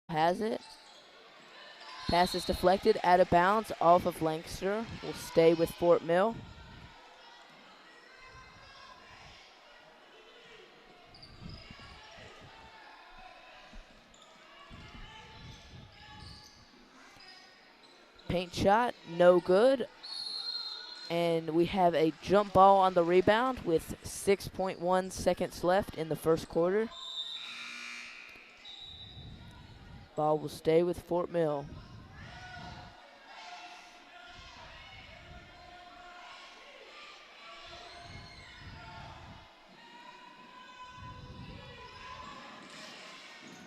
has it. Pass is deflected, out of bounds, off of Lancaster. Will stay with Fort Mill. Paint shot, no good. And we have a jump ball on the rebound with 6.1 seconds left in the first quarter. Ball will stay with Fort Mill.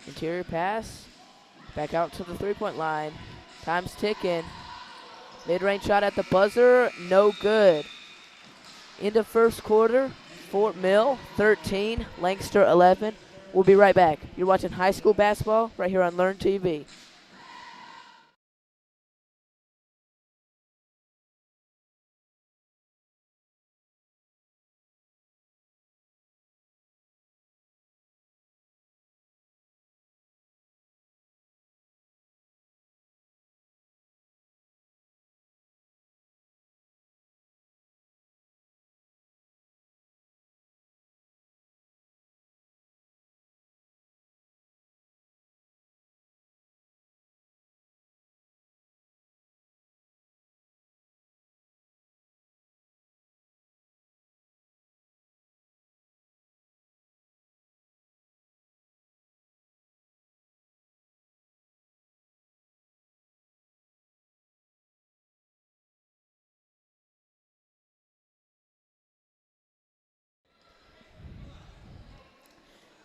Interior pass, back out to the three-point line. Time's ticking. Mid-range shot at the buzzer, no good. Into first quarter, Fort Mill 13, Lancaster 11. We'll be right back. You're watching high school basketball right here on Learn TV.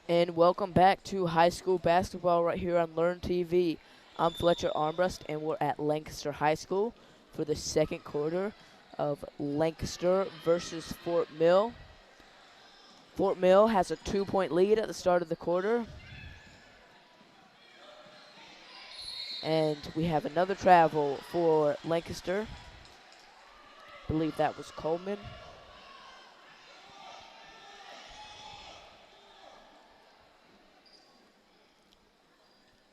And welcome back to high school basketball right here on Learn TV. I'm Fletcher Armbrust, and we're at Lancaster High School for the second quarter of Lancaster versus Fort Mill. Fort Mill has a 2-point lead at the start of the quarter. And we have another travel for Lancaster. I believe that was Coleman.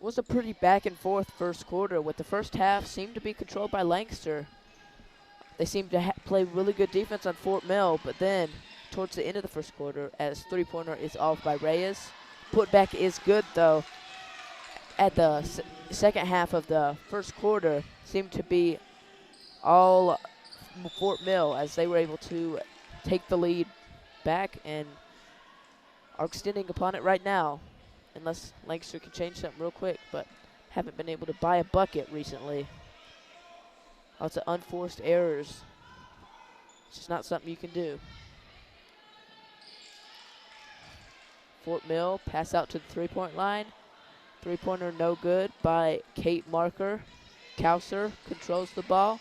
Was a pretty back and forth first quarter, with the first half seemed to be controlled by Lancaster. They seemed to play really good defense on Fort Mill, but then towards the end of the first quarter, as three-pointer is off by Reyes. Putback is good though. At the second half of the first quarter, seemed to be all Fort Mill as they were able to take the lead back and are extending upon it right now. Unless Lancaster can change something real quick, but haven't been able to buy a bucket recently. Lots of unforced errors. It's just not something you can do. Fort Mill pass out to the three-point line. Three-pointer no good by Kate Marker. Kauser controls the ball.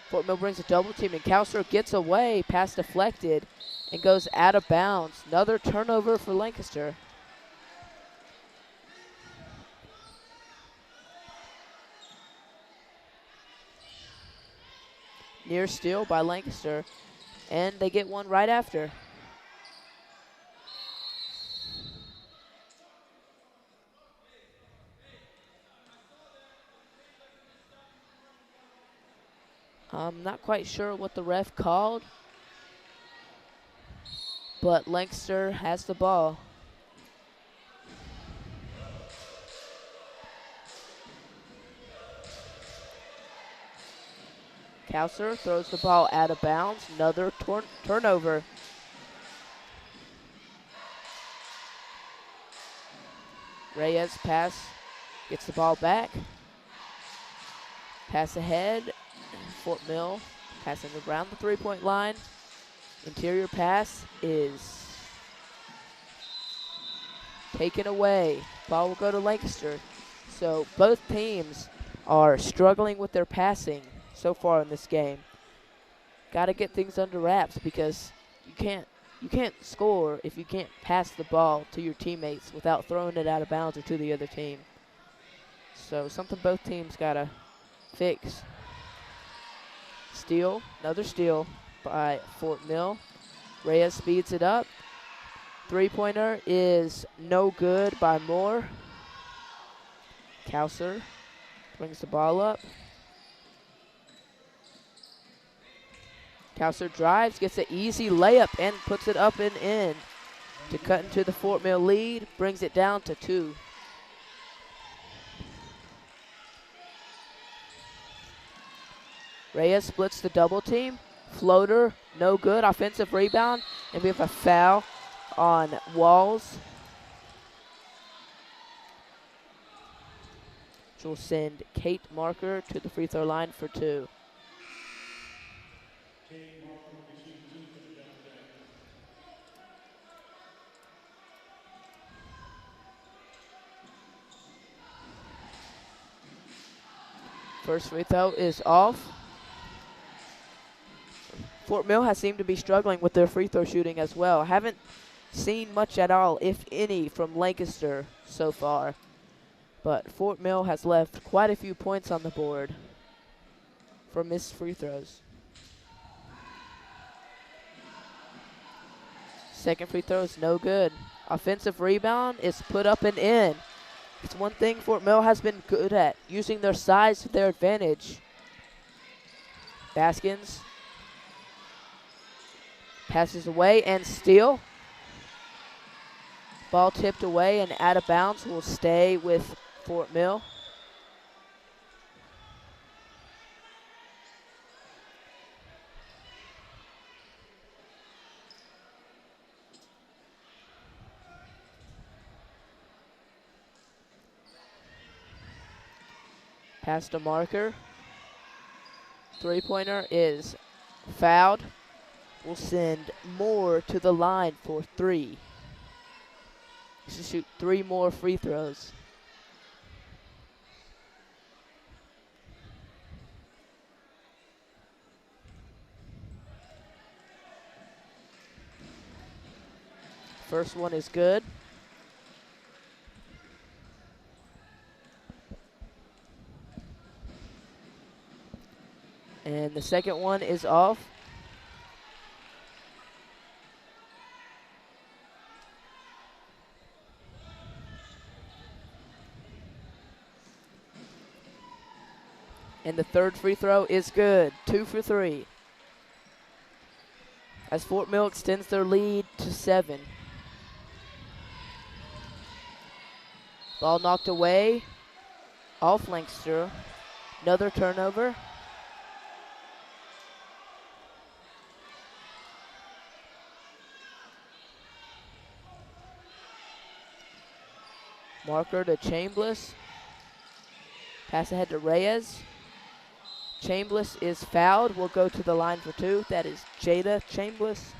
Fort Mill brings a double team, and Kauser gets away, pass deflected, and goes out of bounds. Another turnover for Lancaster. Near steal by Lancaster, and they get one right after. I'm not quite sure what the ref called, but Lancaster has the ball. Kauser throws the ball out of bounds. Another turnover. Reyes pass, gets the ball back. Pass ahead. Fort Mill passing around the three-point line. Interior pass is taken away. Ball will go to Lancaster. So both teams are struggling with their passing so far in this game. Got to get things under wraps because you can't score if you can't pass the ball to your teammates without throwing it out of bounds or to the other team. So something both teams got to fix. Steal, another steal by Fort Mill. Reyes speeds it up. Three-pointer is no good by Moore. Lancaster brings the ball up. Lancaster drives, gets an easy layup, and puts it up and in to cut into the Fort Mill lead, brings it down to 2. Reyes splits the double team. Floater, no good. Offensive rebound, and we have a foul on Walls, which will send Kate Marker to the free throw line for 2. First free throw is off. Fort Mill has seemed to be struggling with their free throw shooting as well. Haven't seen much at all, if any, from Lancaster so far. But Fort Mill has left quite a few points on the board for missed free throws. Second free throw is no good. Offensive rebound is put up and in. It's one thing Fort Mill has been good at, using their size to their advantage. Baskins passes away and steal. Ball tipped away and out of bounds will stay with Fort Mill. Pass to Marker. Three-pointer is fouled. Will send Moore to the line for 3. He should shoot 3 more free throws. First one is good. And the second one is off. And the third free throw is good. 2 for 3. As Fort Mill extends their lead to 7. Ball knocked away off Lancaster. Another turnover. Marker to Chambliss. Pass ahead to Reyes. Chambliss is fouled. Will go to the line for 2. That is Jada Chambliss.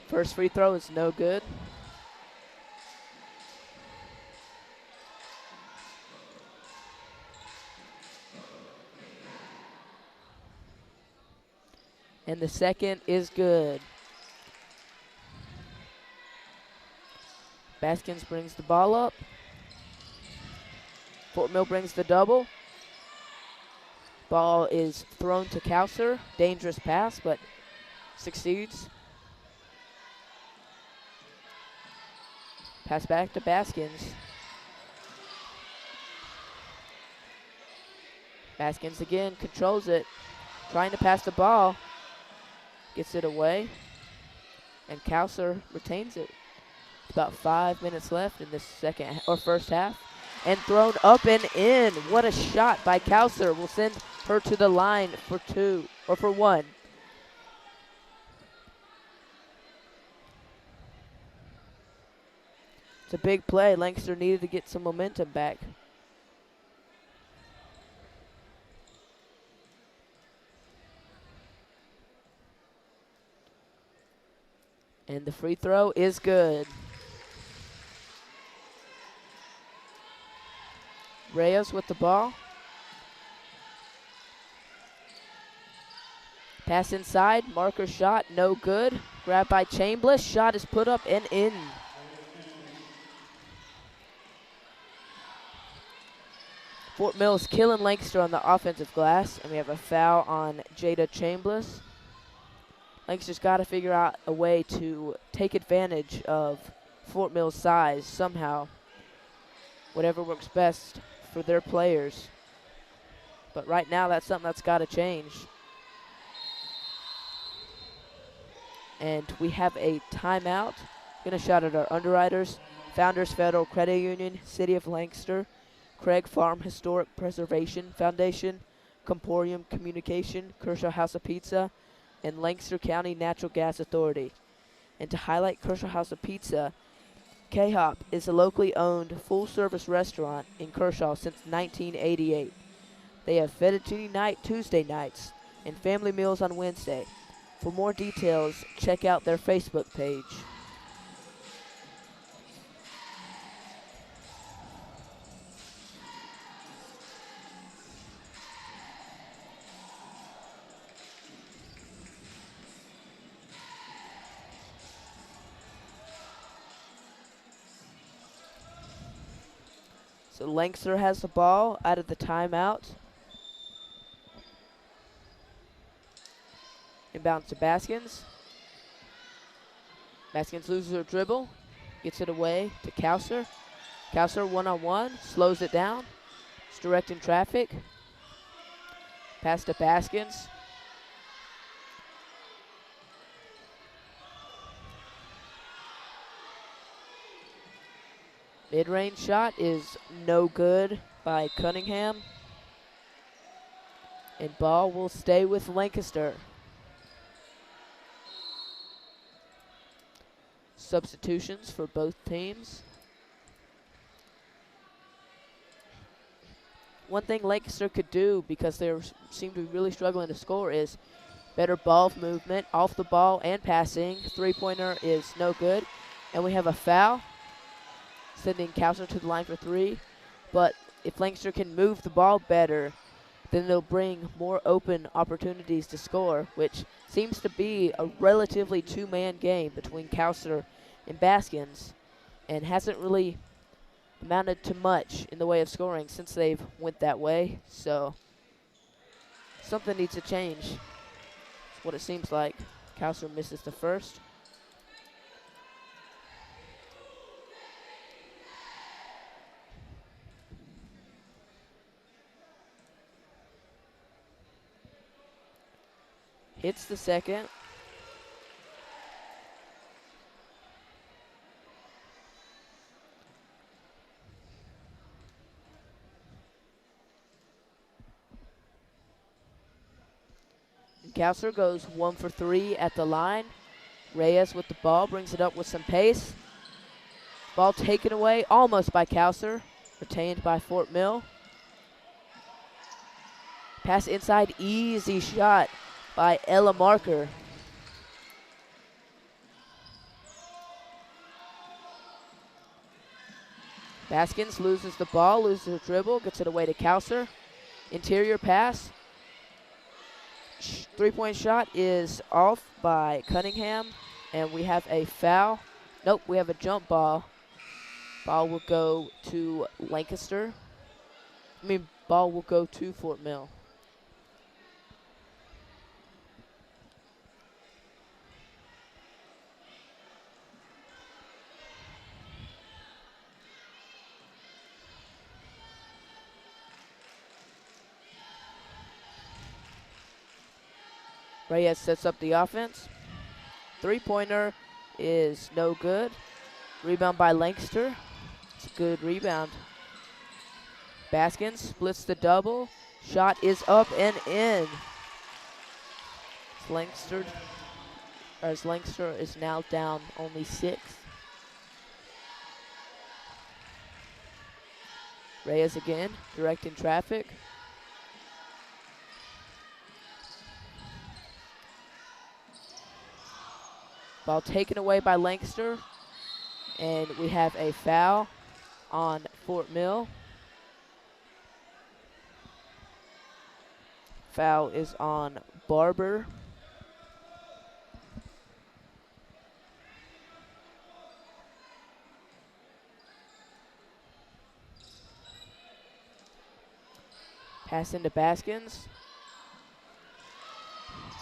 First free throw is no good. And the second is good. Baskins brings the ball up. Fort Mill brings the double. Ball is thrown to Kauser. Dangerous pass, but succeeds. Pass back to Baskins. Baskins again controls it. Trying to pass the ball. Gets it away. And Kauser retains it. About 5 minutes left in this first half. And thrown up and in. What a shot by Kauser. Will send her to the line for 1. It's a big play. Lancaster needed to get some momentum back. And the free throw is good. Reyes with the ball. Pass inside. Marker shot. No good. Grabbed by Chambliss. Shot is put up and in. Fort Mill is killing Lancaster on the offensive glass, and we have a foul on Jada Chambliss. Lancaster's got to figure out a way to take advantage of Fort Mill's size somehow, whatever works best for their players. But right now, that's something that's got to change. And we have a timeout. Gonna shout at our underwriters: Founders Federal Credit Union, City of Lancaster, Craig Farm Historic Preservation Foundation, Comporium Communication, Kershaw House of Pizza, and Lancaster County Natural Gas Authority. And to highlight Kershaw House of Pizza, K-Hop is a locally owned full-service restaurant in Kershaw since 1988. They have fettuccine night Tuesday nights and family meals on Wednesday. For more details, check out their Facebook page. So Lancaster has the ball out of the timeout. Inbounds to Baskins. Baskins loses her dribble, gets it away to Kauser. Kauser one-on-one, slows it down. It's directing traffic. Pass to Baskins. Mid-range shot is no good by Cunningham. And ball will stay with Lancaster. Substitutions for both teams. One thing Lancaster could do, because they seem to be really struggling to score, is better ball movement, off the ball and passing. Three-pointer is no good. And we have a foul, sending Kauser to the line for three. But if Lancaster can move the ball better, then they'll bring more open opportunities to score, which seems to be a relatively two-man game between Kauser and Baskins, and hasn't really amounted to much in the way of scoring since they've went that way. So something needs to change. That's what it seems like. Kauser misses the first. Hits the second. Kauser goes 1 for 3 at the line. Reyes with the ball, brings it up with some pace. Ball taken away almost by Kauser, retained by Fort Mill. Pass inside, easy shot by Ella Marker. Baskins loses the ball, loses the dribble, gets it away to Kauser. Interior pass. Three-point shot is off by Cunningham, and we have a foul. Nope, we have a jump ball. Ball will go to Lancaster. Ball will go to Fort Mill. Reyes sets up the offense. Three-pointer is no good. Rebound by Lancaster. It's a good rebound. Baskins splits the double. Shot is up and in. Lancaster is now down only 6. Reyes again, directing traffic. Ball taken away by Lancaster, and we have a foul on Fort Mill. Foul is on Barber. Pass into Baskins.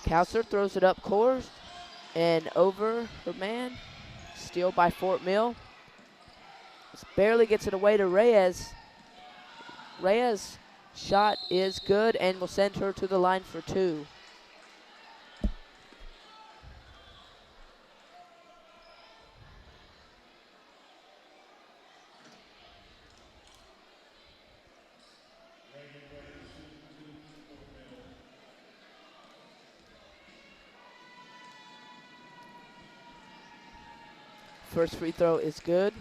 Couser throws it up course and over her man. Steal by Fort Mill. Just barely gets it away to Reyes. Reyes' shot is good and will send her to the line for 2. First free throw is good.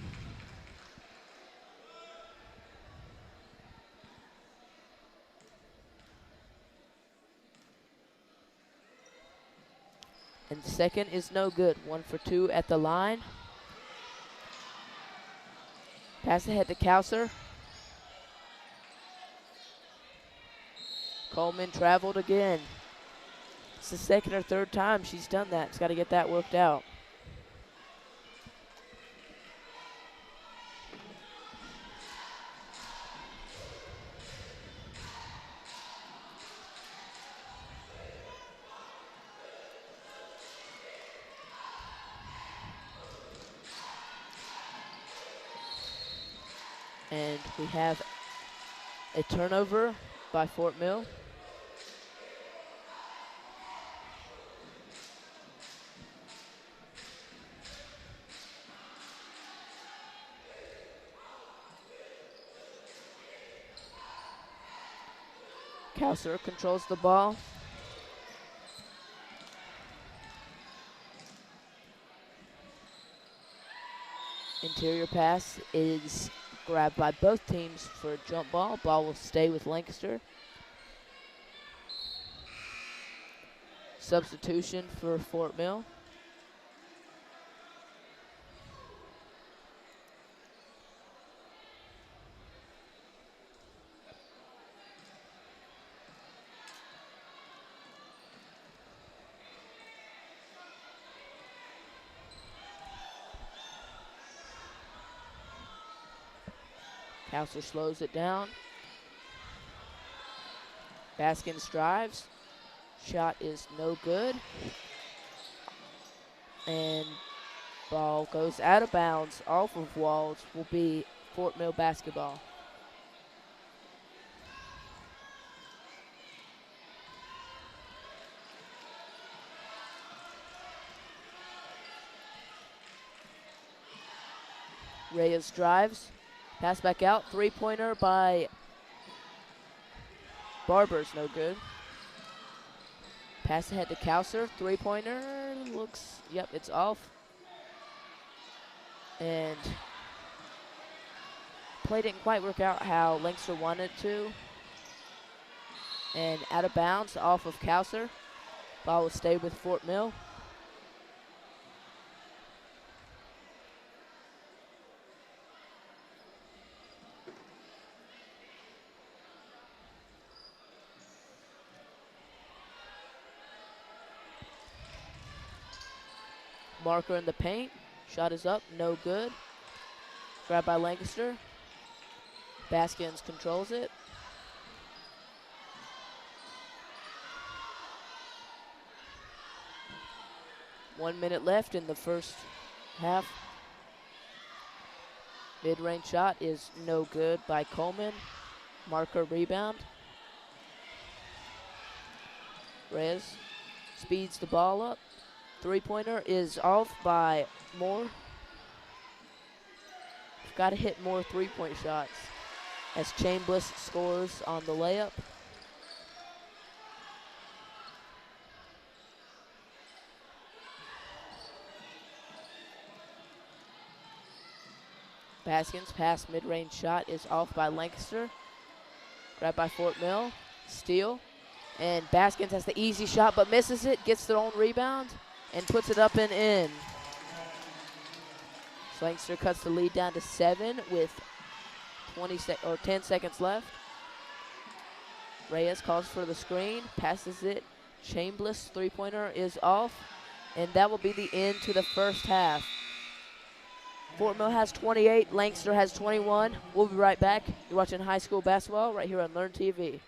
And second is no good. 1 for 2 at the line. Pass ahead to Couser. Coleman traveled again. It's the second or third time she's done that. She's got to get that worked out. And we have a turnover by Fort Mill. Couser controls the ball. Interior pass is grabbed by both teams for a jump ball. Ball will stay with Lancaster. Substitution for Fort Mill. Couser slows it down. Baskins drives. Shot is no good. And ball goes out of bounds off of Walls. Will be Fort Mill basketball. Reyes drives. Pass back out. Three-pointer by Barber's no good. Pass ahead to Couser. Three-pointer looks, yep, it's off. And play didn't quite work out how Lancaster wanted to. And out of bounds off of Couser. Ball will stay with Fort Mill. Marker in the paint. Shot is up, no good. Grabbed by Lancaster. Baskins controls it. One minute left in the first half. Mid-range shot is no good by Coleman. Marker rebound. Reyes speeds the ball up. Three-pointer is off by Moore. We've got to hit more three-point shots as Chambliss scores on the layup. Baskins' pass mid-range shot is off by Lancaster. Grabbed by Fort Mill. Steal. And Baskins has the easy shot but misses it. Gets their own rebound and puts it up and in. So Lancaster cuts the lead down to 7 with 10 seconds left. Reyes calls for the screen, passes it. Chambliss three-pointer is off, and that will be the end to the first half. Fort Mill has 28, Lancaster has 21. We'll be right back. You're watching high school basketball right here on Learn TV.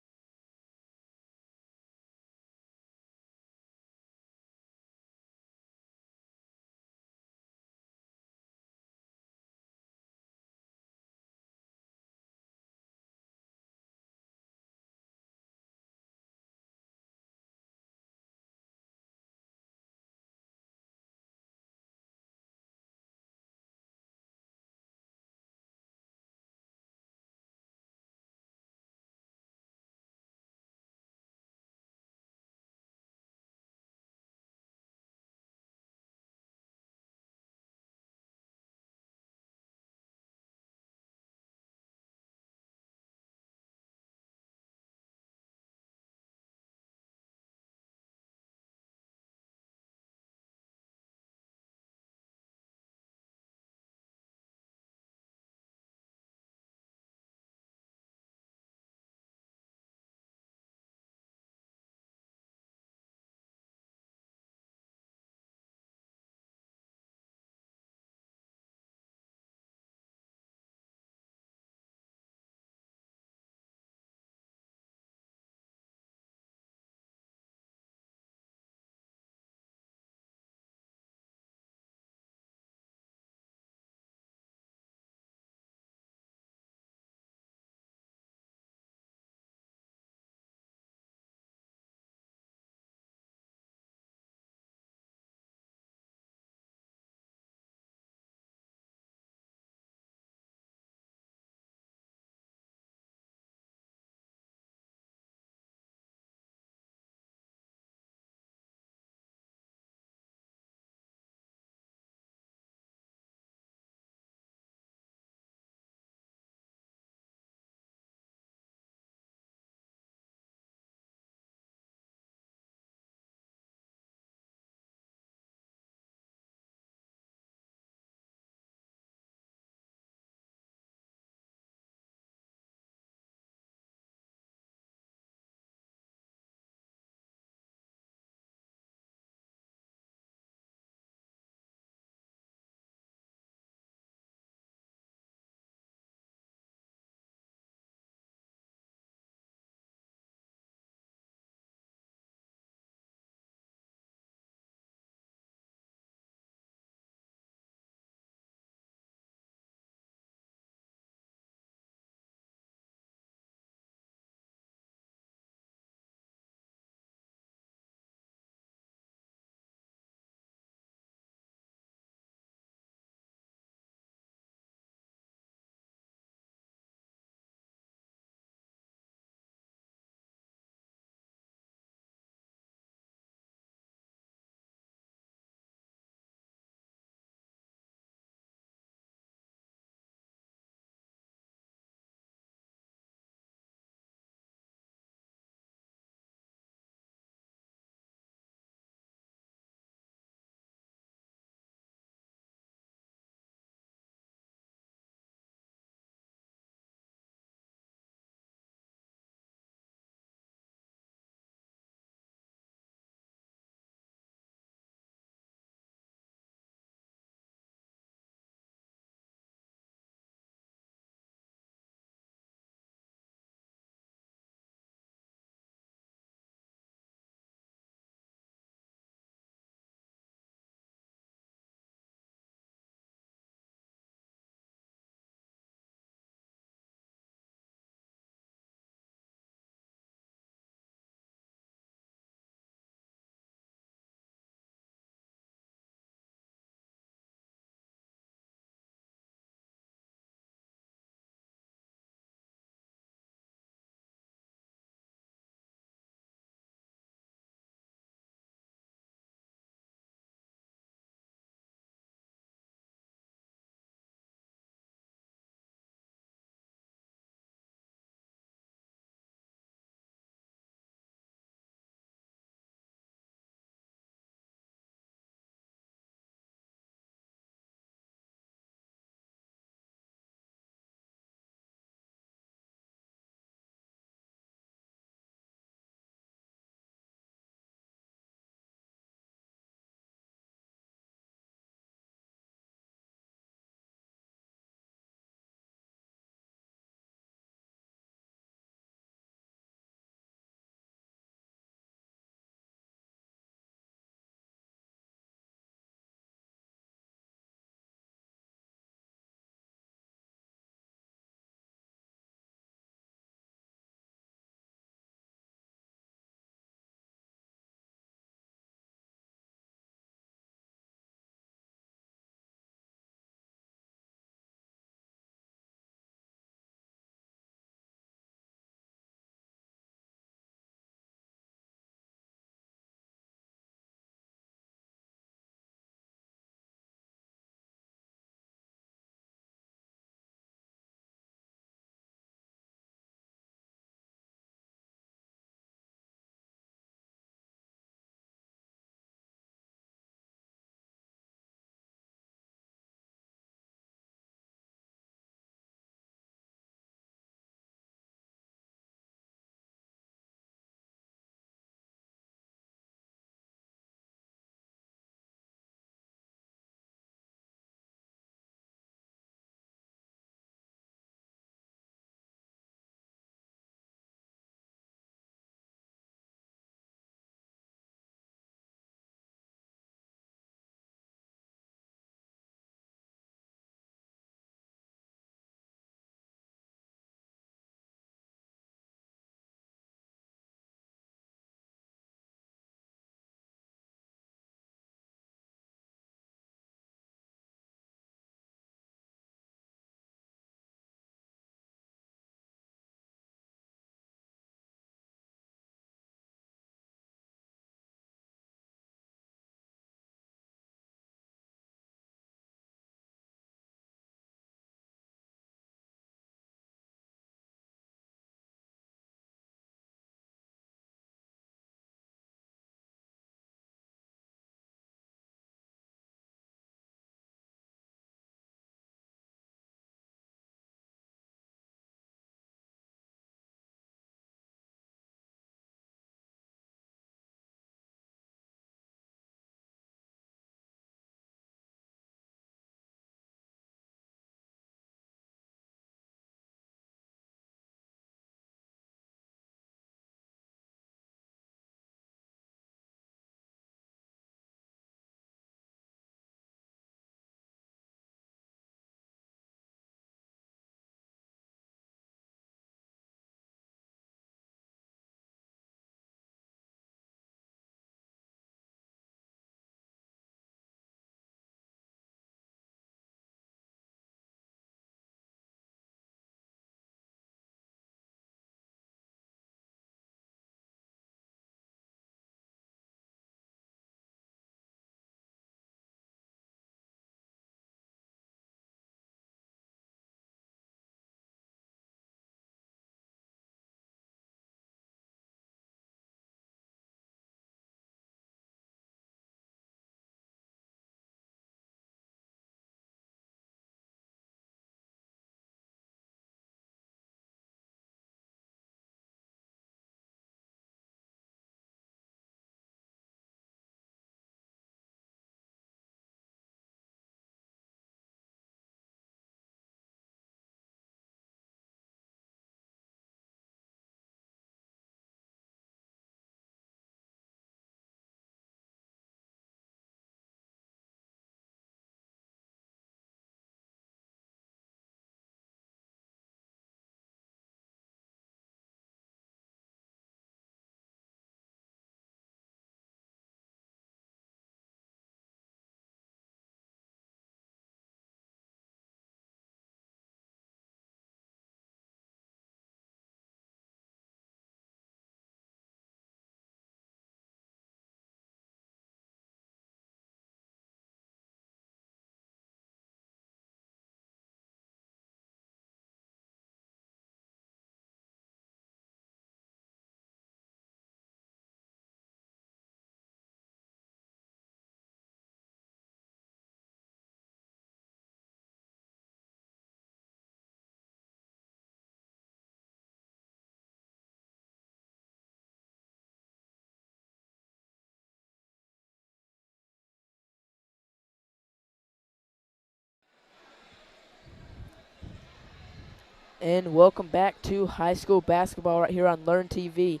And welcome back to high school basketball right here on Learn TV.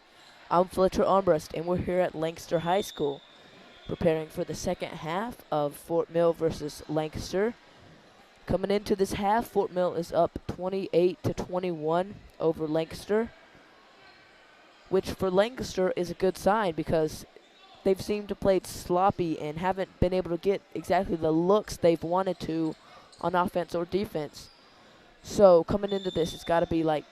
I'm Fletcher Armbrust, and we're here at Lancaster High School, preparing for the second half of Fort Mill versus Lancaster. Coming into this half, Fort Mill is up 28-21 over Lancaster, which for Lancaster is a good sign because they've seemed to play sloppy and haven't been able to get exactly the looks they've wanted to on offense or defense. So coming into this, it's got to be like,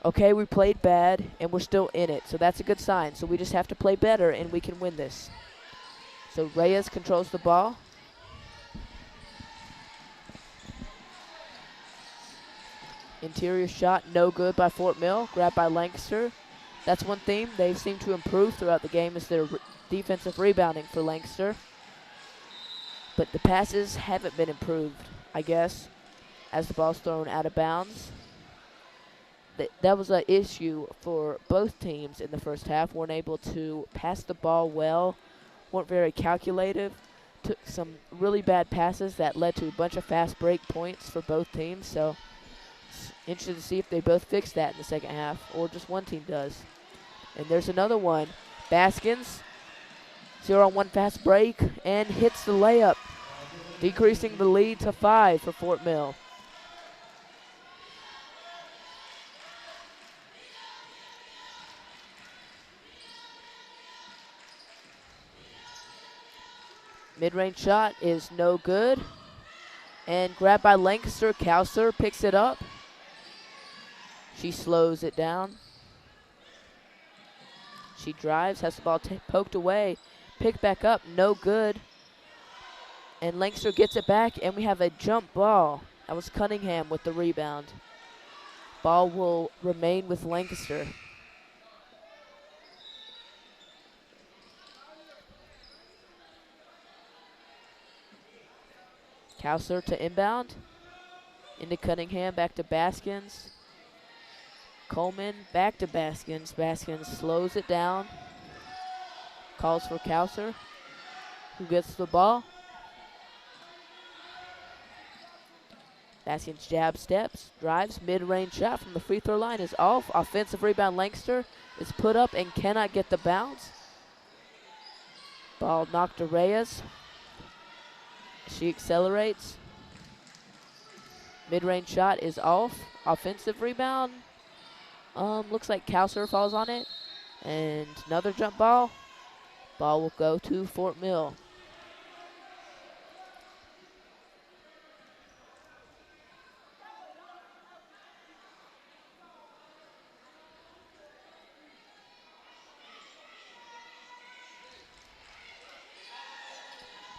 okay, we played bad and we're still in it. So that's a good sign. So we just have to play better and we can win this. So Reyes controls the ball. Interior shot, no good by Fort Mill. Grabbed by Lancaster. That's one theme they've seemed to improve throughout the game is their defensive rebounding for Lancaster. But the passes haven't been improved, I guess, as the ball's thrown out of bounds. That was an issue for both teams in the first half. Weren't able to pass the ball well, weren't very calculative. Took some really bad passes that led to a bunch of fast break points for both teams. So it's interesting to see if they both fix that in the second half or just one team does. And there's another one. Baskins, 0-on-1 fast break and hits the layup, decreasing the lead to 5 for Fort Mill. Mid-range shot is no good. And grabbed by Lancaster. Kouser picks it up. She slows it down. She drives, has the ball poked away. Picked back up, no good. And Lancaster gets it back, and we have a jump ball. That was Cunningham with the rebound. Ball will remain with Lancaster. Kouser to inbound. Into Cunningham, back to Baskins. Coleman, back to Baskins. Baskins slows it down. Calls for Kouser, who gets the ball. Baskins jab steps, drives, mid-range shot from the free throw line is off. Offensive rebound, Lancaster is put up and cannot get the bounce. Ball knocked to Reyes. She accelerates. Mid-range shot is off. Offensive rebound. Looks like Kouser falls on it. And another jump ball. Ball will go to Fort Mill.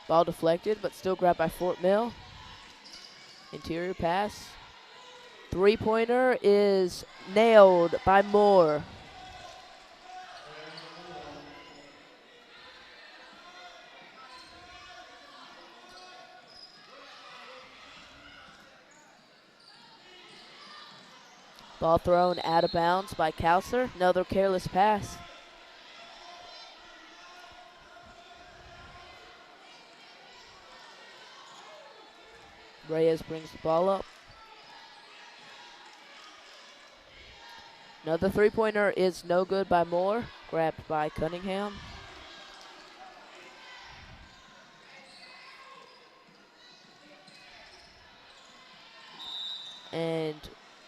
Ball deflected, but still grabbed by Fort Mill. Interior pass. Three-pointer is nailed by Moore. Ball thrown out of bounds by Kouser. Another careless pass. Reyes brings the ball up. Another three-pointer is no good by Moore. Grabbed by Cunningham. And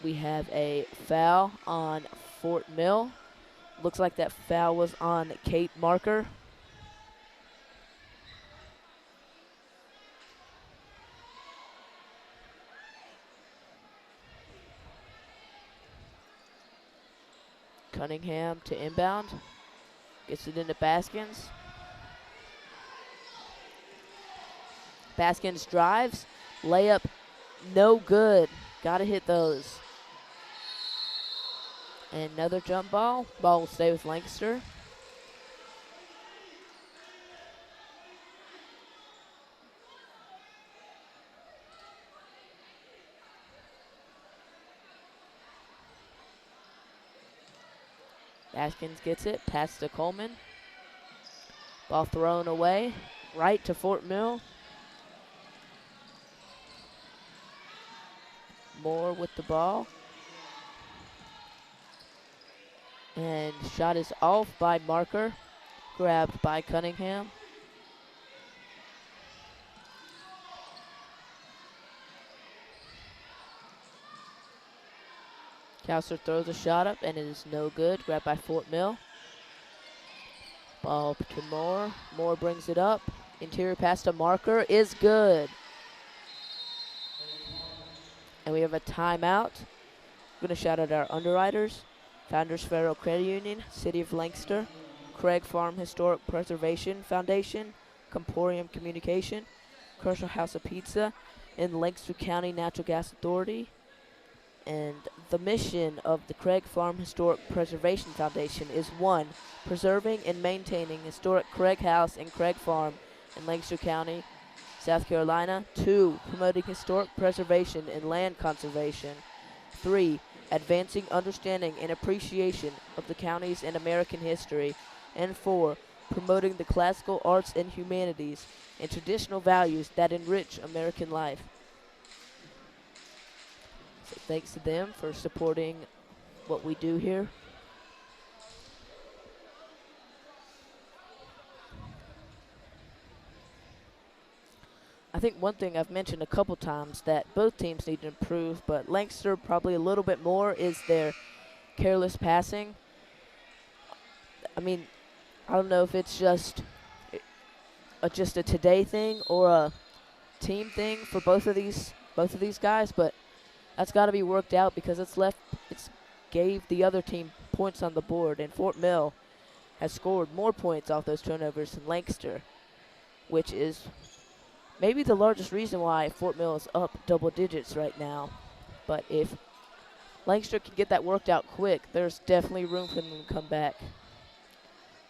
we have a foul on Fort Mill. Looks like that foul was on Kate Marker. Cunningham to inbound. Gets it into Baskins. Baskins drives. Layup, no good. Gotta hit those. And another jump ball. Ball will stay with Lancaster. Baskins gets it, pass to Coleman. Ball thrown away, right to Fort Mill. Moore with the ball. And shot is off by Marker, grabbed by Cunningham. Counselor throws a shot up, and it is no good. Grabbed by Fort Mill. Ball to Moore. Moore brings it up. Interior pass to Marker is good. And we have a timeout. We're going to shout out our underwriters. Founders Federal Credit Union, City of Lancaster, Craig Farm Historic Preservation Foundation, Comporium Communication, Kershaw House of Pizza, and Lancaster County Natural Gas Authority. And the mission of the Craig Farm Historic Preservation Foundation is 1, preserving and maintaining historic Craig House and Craig Farm in Lancaster County, South Carolina. 2, promoting historic preservation and land conservation. 3, advancing understanding and appreciation of the counties and American history. And 4, promoting the classical arts and humanities and traditional values that enrich American life. So thanks to them for supporting what we do here. I think one thing I've mentioned a couple times that both teams need to improve, but Lancaster probably a little bit more, is their careless passing. I mean, I don't know if it's just a today thing or a team thing for both of these guys, but that's got to be worked out because it's gave the other team points on the board, and Fort Mill has scored more points off those turnovers than Lancaster, which is maybe the largest reason why Fort Mill is up double digits right now. But if Lancaster can get that worked out quick, there's definitely room for them to come back,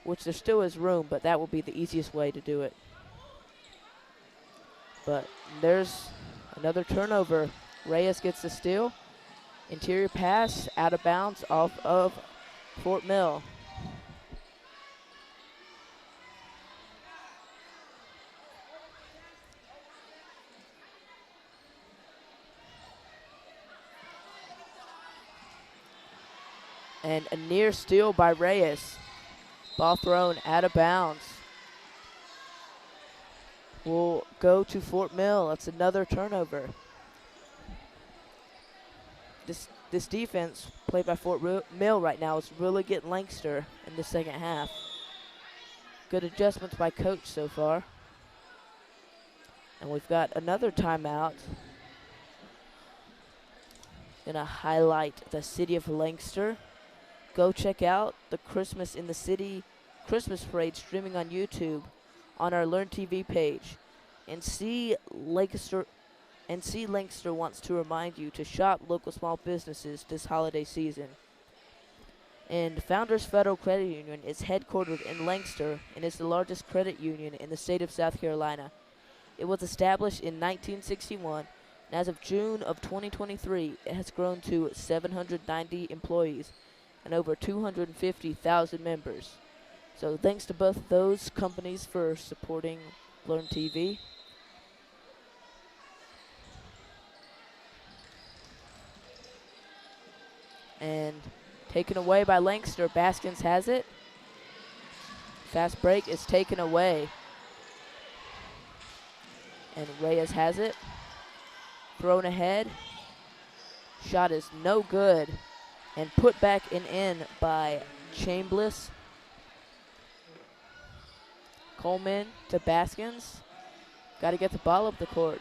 which there still is room, but that will be the easiest way to do it. But there's another turnover. Reyes gets the steal. Interior pass out of bounds off of Fort Mill. And a near steal by Reyes. Ball thrown out of bounds. Will go to Fort Mill. That's another turnover. This defense played by Fort Mill right now is really getting Lancaster in the second half. Good adjustments by coach so far. And we've got another timeout. Gonna highlight the city of Lancaster. Go check out the Christmas in the City Christmas parade streaming on YouTube on our Learn TV page. And see Lancaster wants to remind you to shop local small businesses this holiday season. And Founders Federal Credit Union is headquartered in Lancaster and is the largest credit union in the state of South Carolina. It was established in 1961, and as of June of 2023, it has grown to 790 employees and over 250,000 members. So thanks to both those companies for supporting Learn TV. And taken away by Lancaster. Baskins has it. Fast break is taken away. And Reyes has it. Thrown ahead. Shot is no good. And put back and in by Chambliss. Coleman to Baskins. Got to get the ball up the court.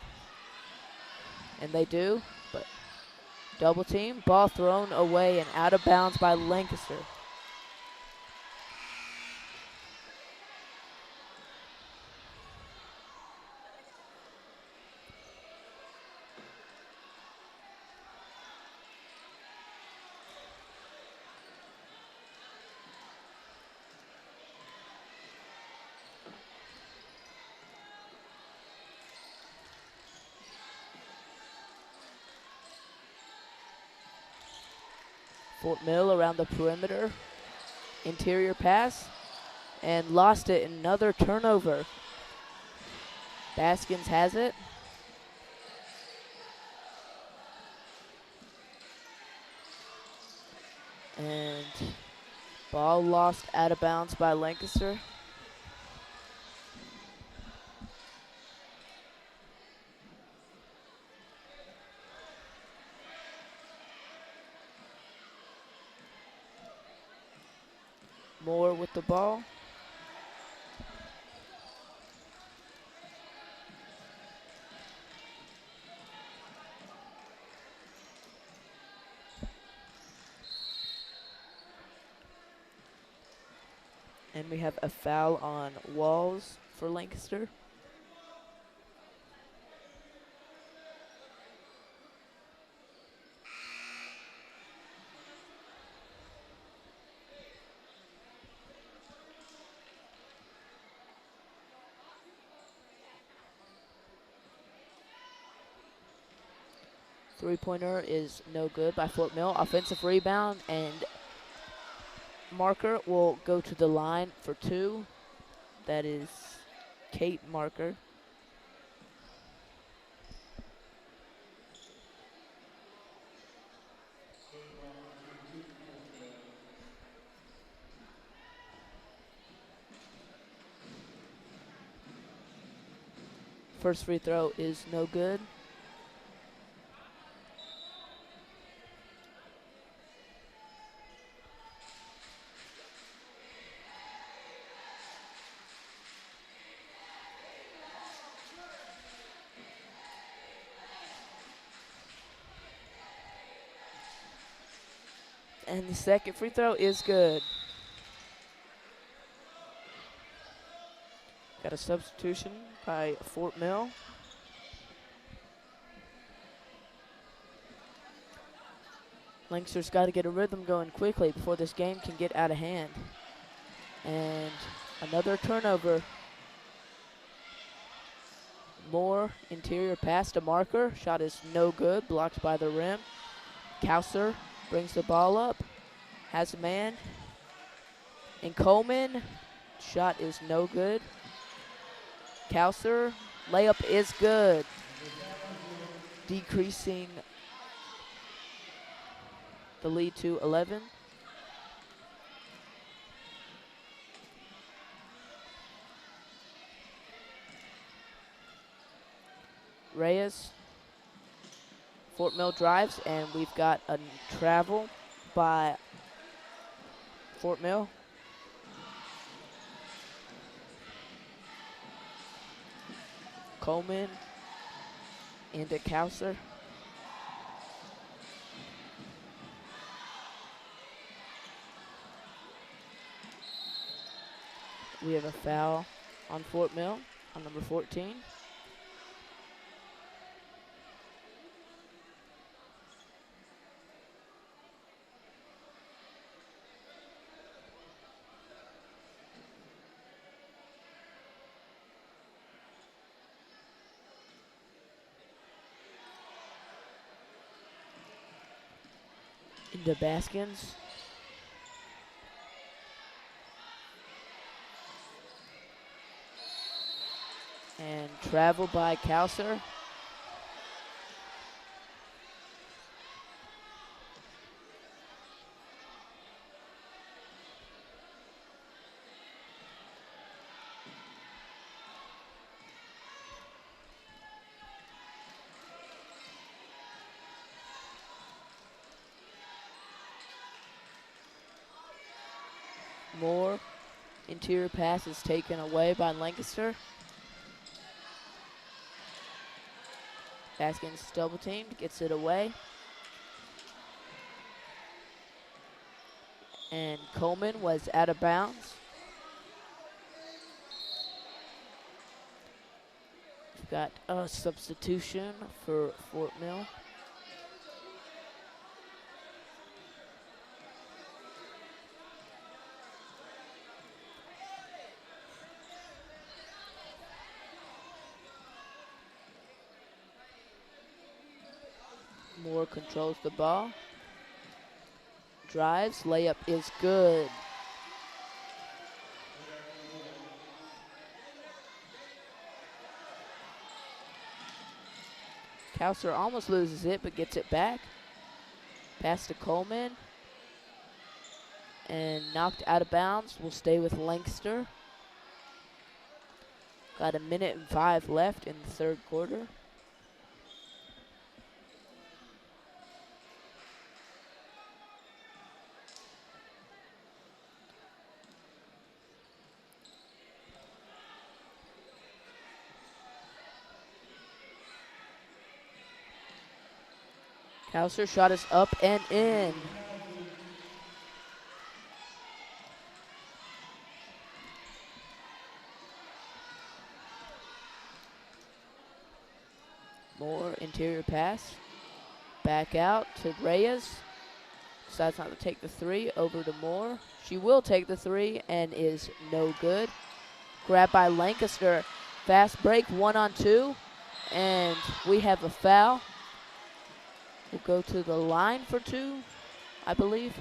And they do, but double team. Ball thrown away and out of bounds by Lancaster. Fort Mill around the perimeter. Interior pass. And lost it. Another turnover. Baskins has it. And Ball lost out of bounds by Lancaster. Moore with the ball. And we have a foul on Walls for Lancaster. Three-pointer is no good by Fort Mill. Offensive rebound, and Marker will go to the line for two. That is Kate Marker. First free throw is no good. And the second free throw is good. Got a substitution by Fort Mill. Lancaster's got to get a rhythm going quickly before this game can get out of hand. And another turnover. Moore, interior pass to Marker. Shot is no good, blocked by the rim. Kauser brings the ball up, has a man. And Coleman, shot is no good. Kauser, layup is good. Decreasing the lead to 11. Reyes, Fort Mill drives, and we've got a travel by Fort Mill. Coleman into Kauser. We have a foul on Fort Mill on number 14. Into Baskins. And travel by Kauser. Moore, interior pass is taken away by Lancaster. Baskins double teamed, gets it away. And Coleman was out of bounds. We've got a substitution for Fort Mill. Moore controls the ball. Drives, layup is good. Kauser almost loses it, but gets it back. Pass to Coleman. and knocked out of bounds. Will stay with Lancaster. Got 1:05 left in the third quarter. Hauser shot is up and in. More interior pass. Back out to Reyes. Decides not to take the three. Over to Moore. She will take the three and is no good. Grabbed by Lancaster. Fast break, 1-on-2. And we have a foul. We'll go to the line for two, I believe.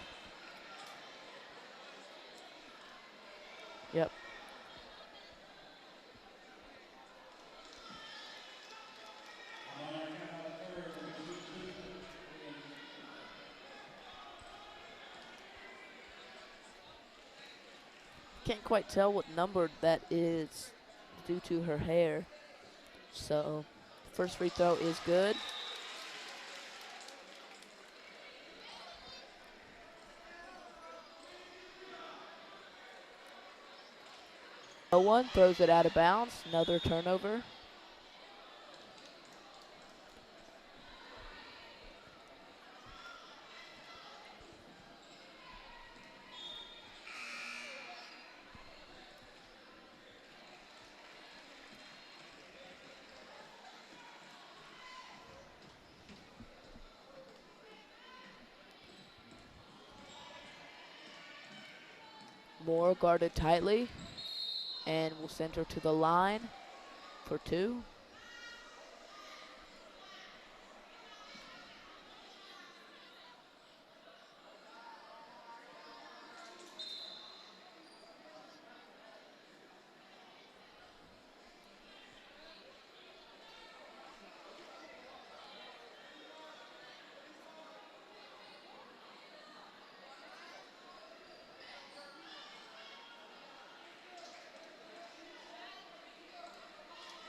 Yep. Can't quite tell what number that is due to her hair. So, first free throw is good. No one throws it out of bounds. Another turnover. Moore guarded tightly and will send her to the line for two.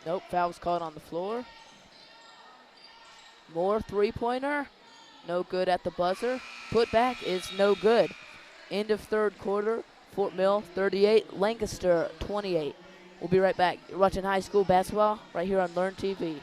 Nope, foul's called on the floor. Moore three-pointer, no good at the buzzer. Put back is no good. End of third quarter, Fort Mill 38, Lancaster 28. We'll be right back. You're watching high school basketball right here on Learn TV.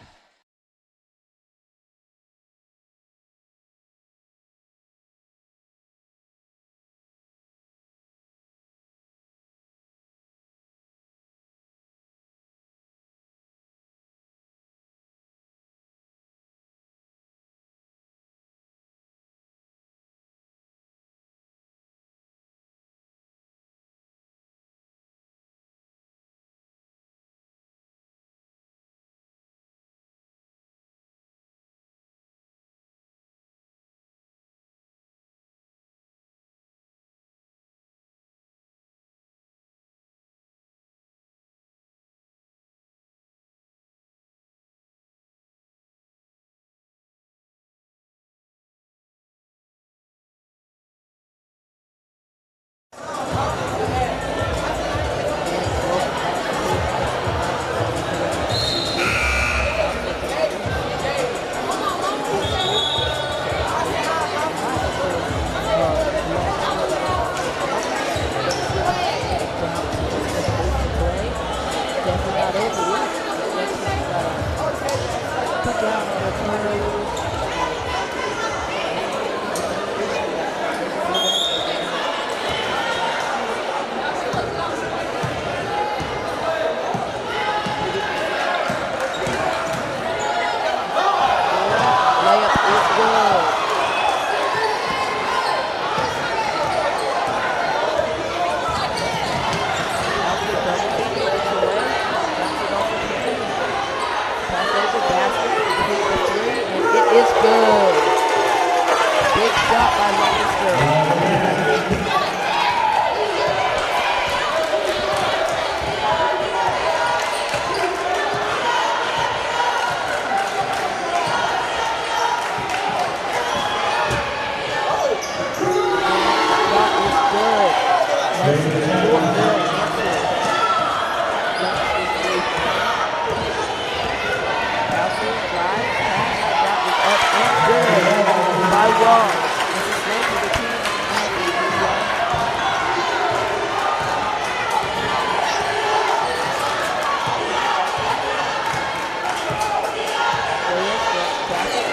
That's Fort Mill answered Lancaster's 3-point. Kelsey drives, pass, that was up and good by Wall. This is Lancaster, the team now leads as well.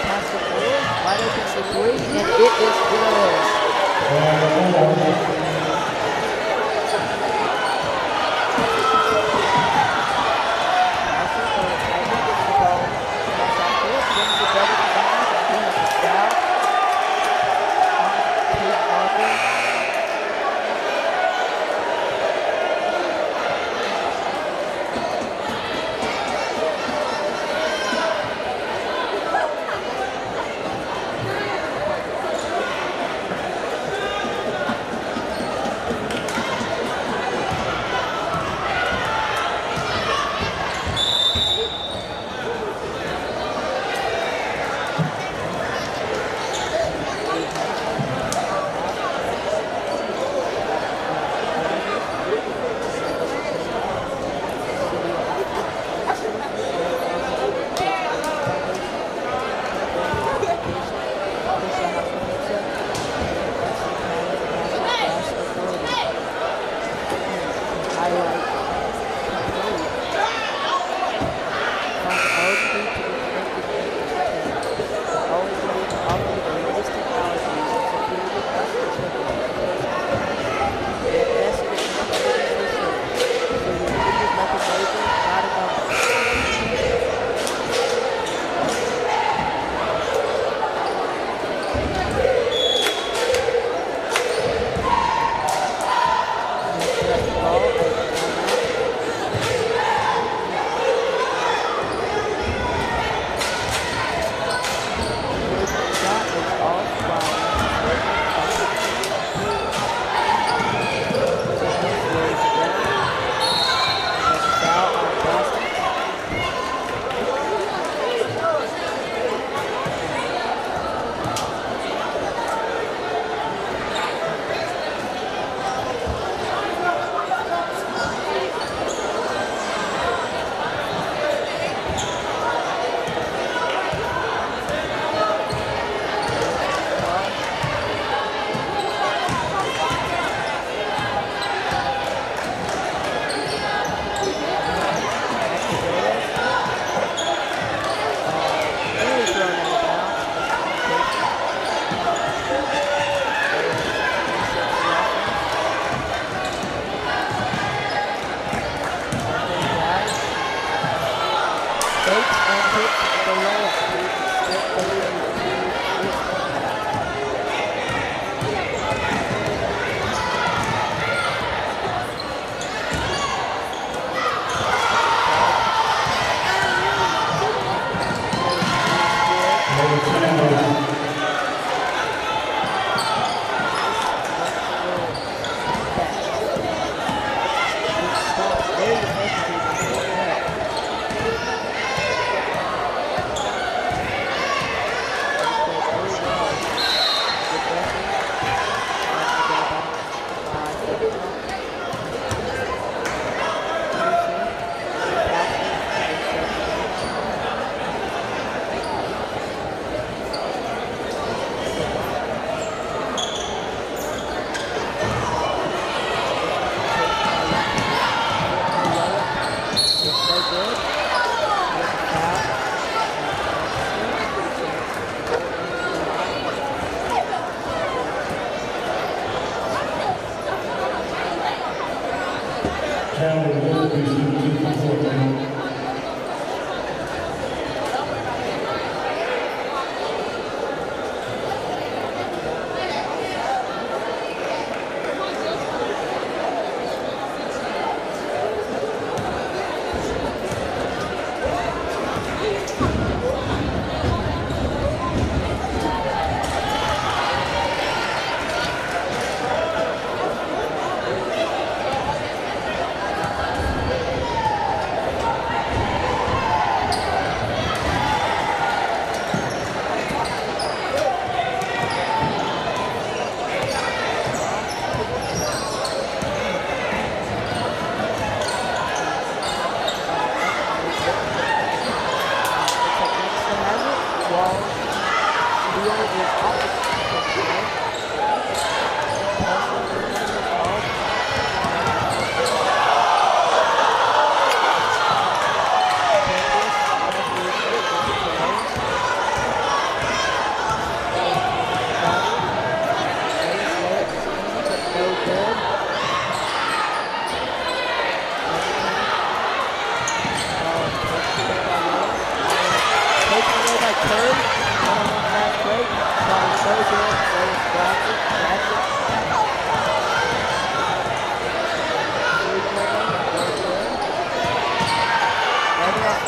Pass the forward, wide open for three, and it is good.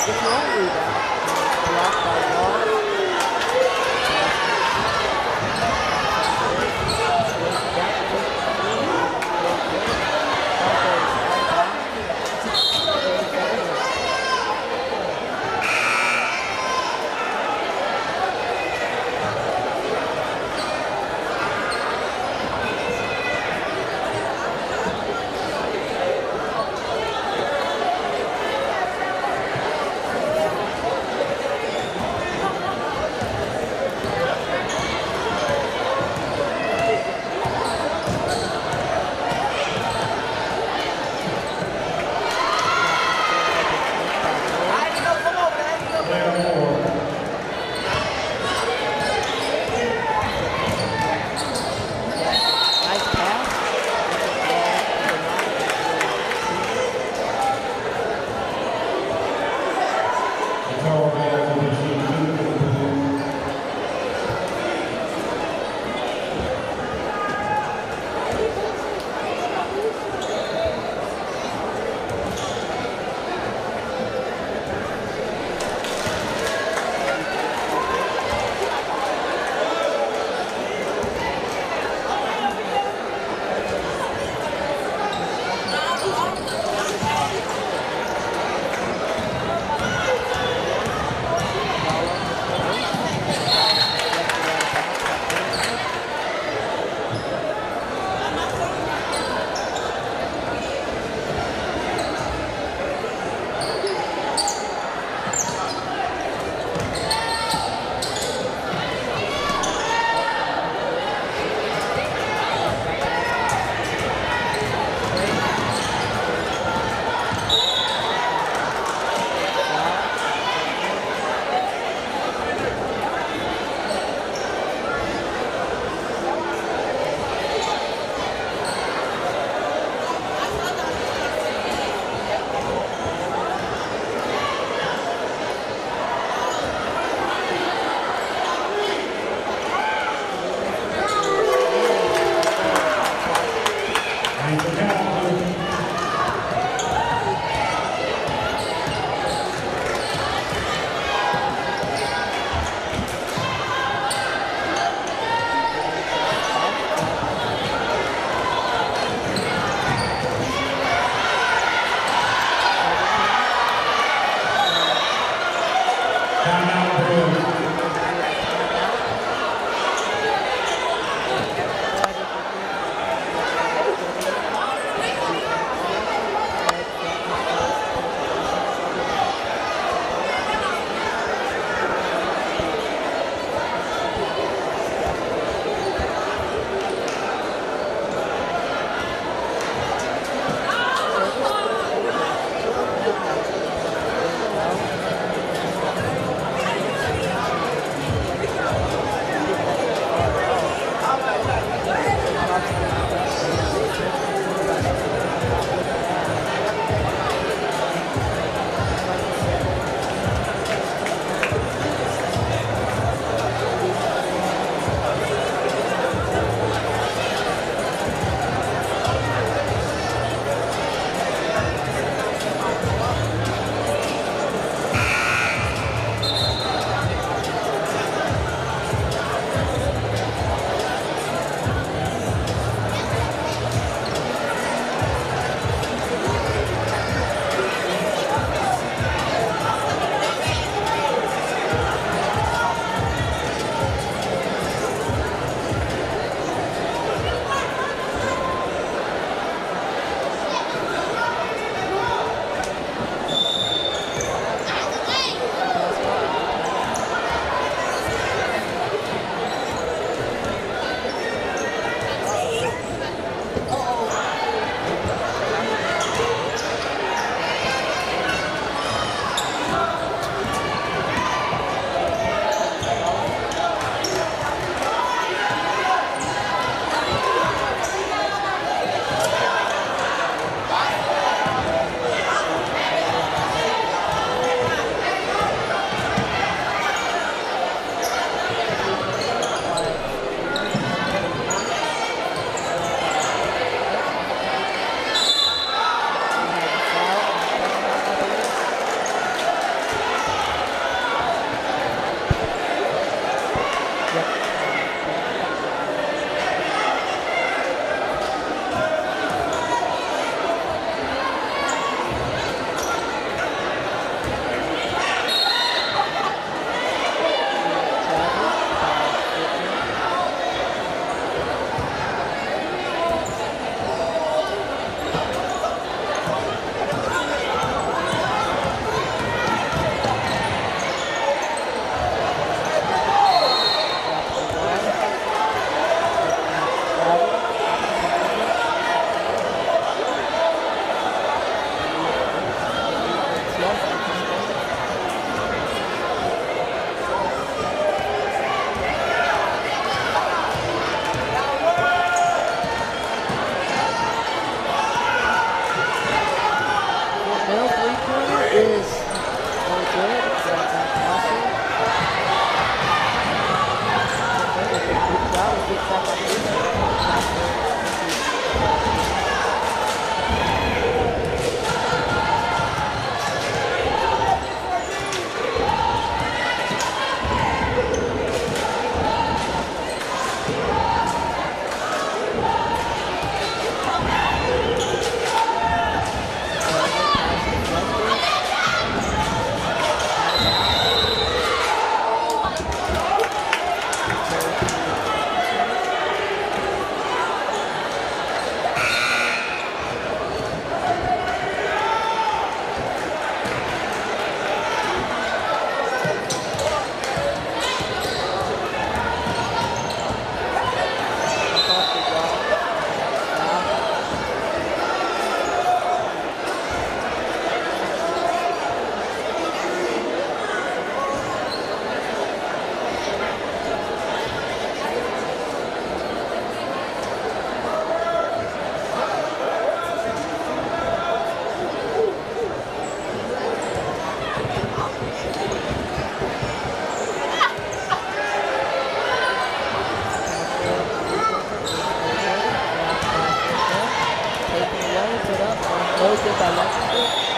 Gets her own rebound. Blocked by Wall. No good by Lancaster.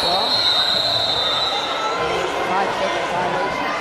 Ball knocked out of bounds.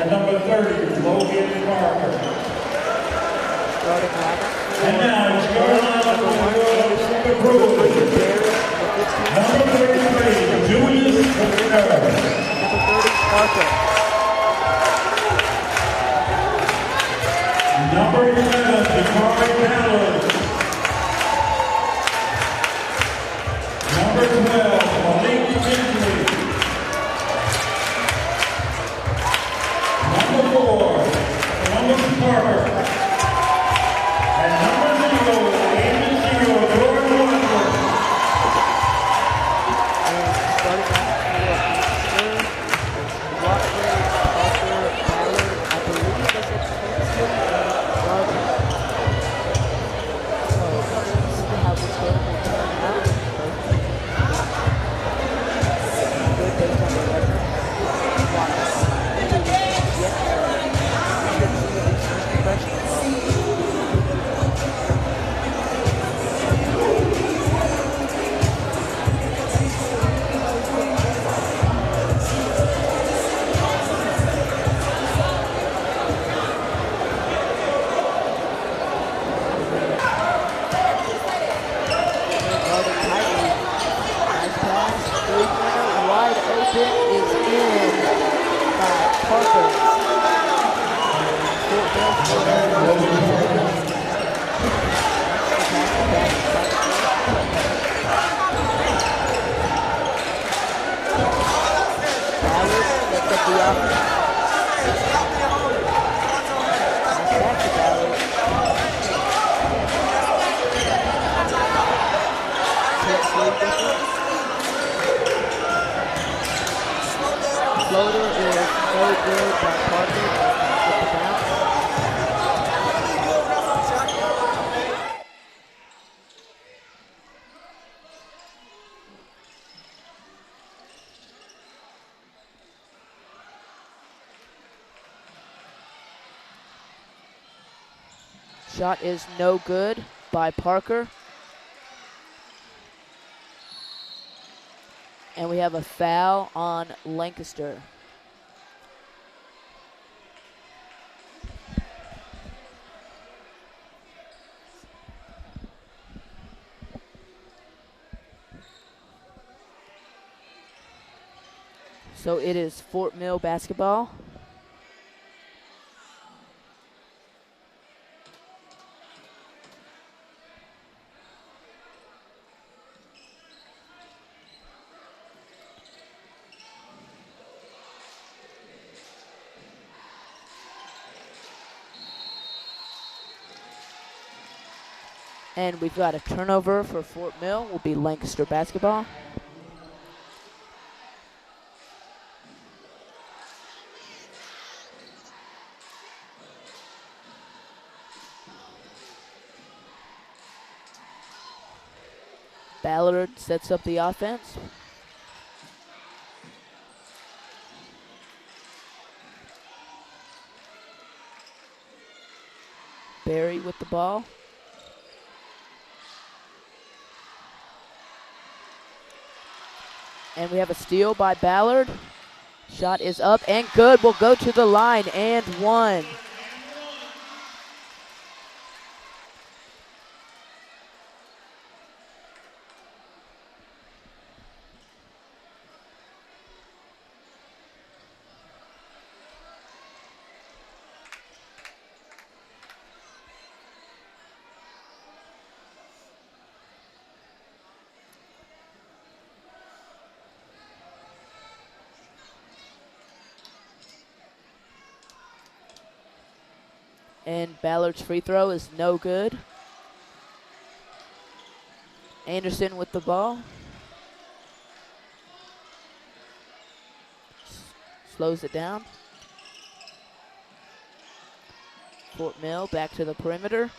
And number 30, Logan Parker. Starting lineup. And now, Carolina Number 1, number 33, Julius Turner. Number 30, Parker. Number 11, Dakari Ballard. Number 12, Malik Tinsley. Number 4, Columbus Parker. And number 0, Agent 0, Jordan Walker. And starting lineup for Walker, Parker, Ballard. I believe that's it. So let's see how this game will turn out. Good based on the record. Wide open is in by Parker. Ballard sets up the offense. Back to Ballard. Floater is no good by Parker with the bounce. Shot is no good by Parker. And we have a foul on Lancaster. So it is Fort Mill basketball. And we've got a turnover for Fort Mill. Will be Lancaster basketball. Ballard sets up the offense. Barry with the ball. And we have a steal by Ballard. Shot is up and good. Will go to the line and one. And Ballard's free throw is no good. Anderson with the ball. Slows it down. Fort Mill back to the perimeter.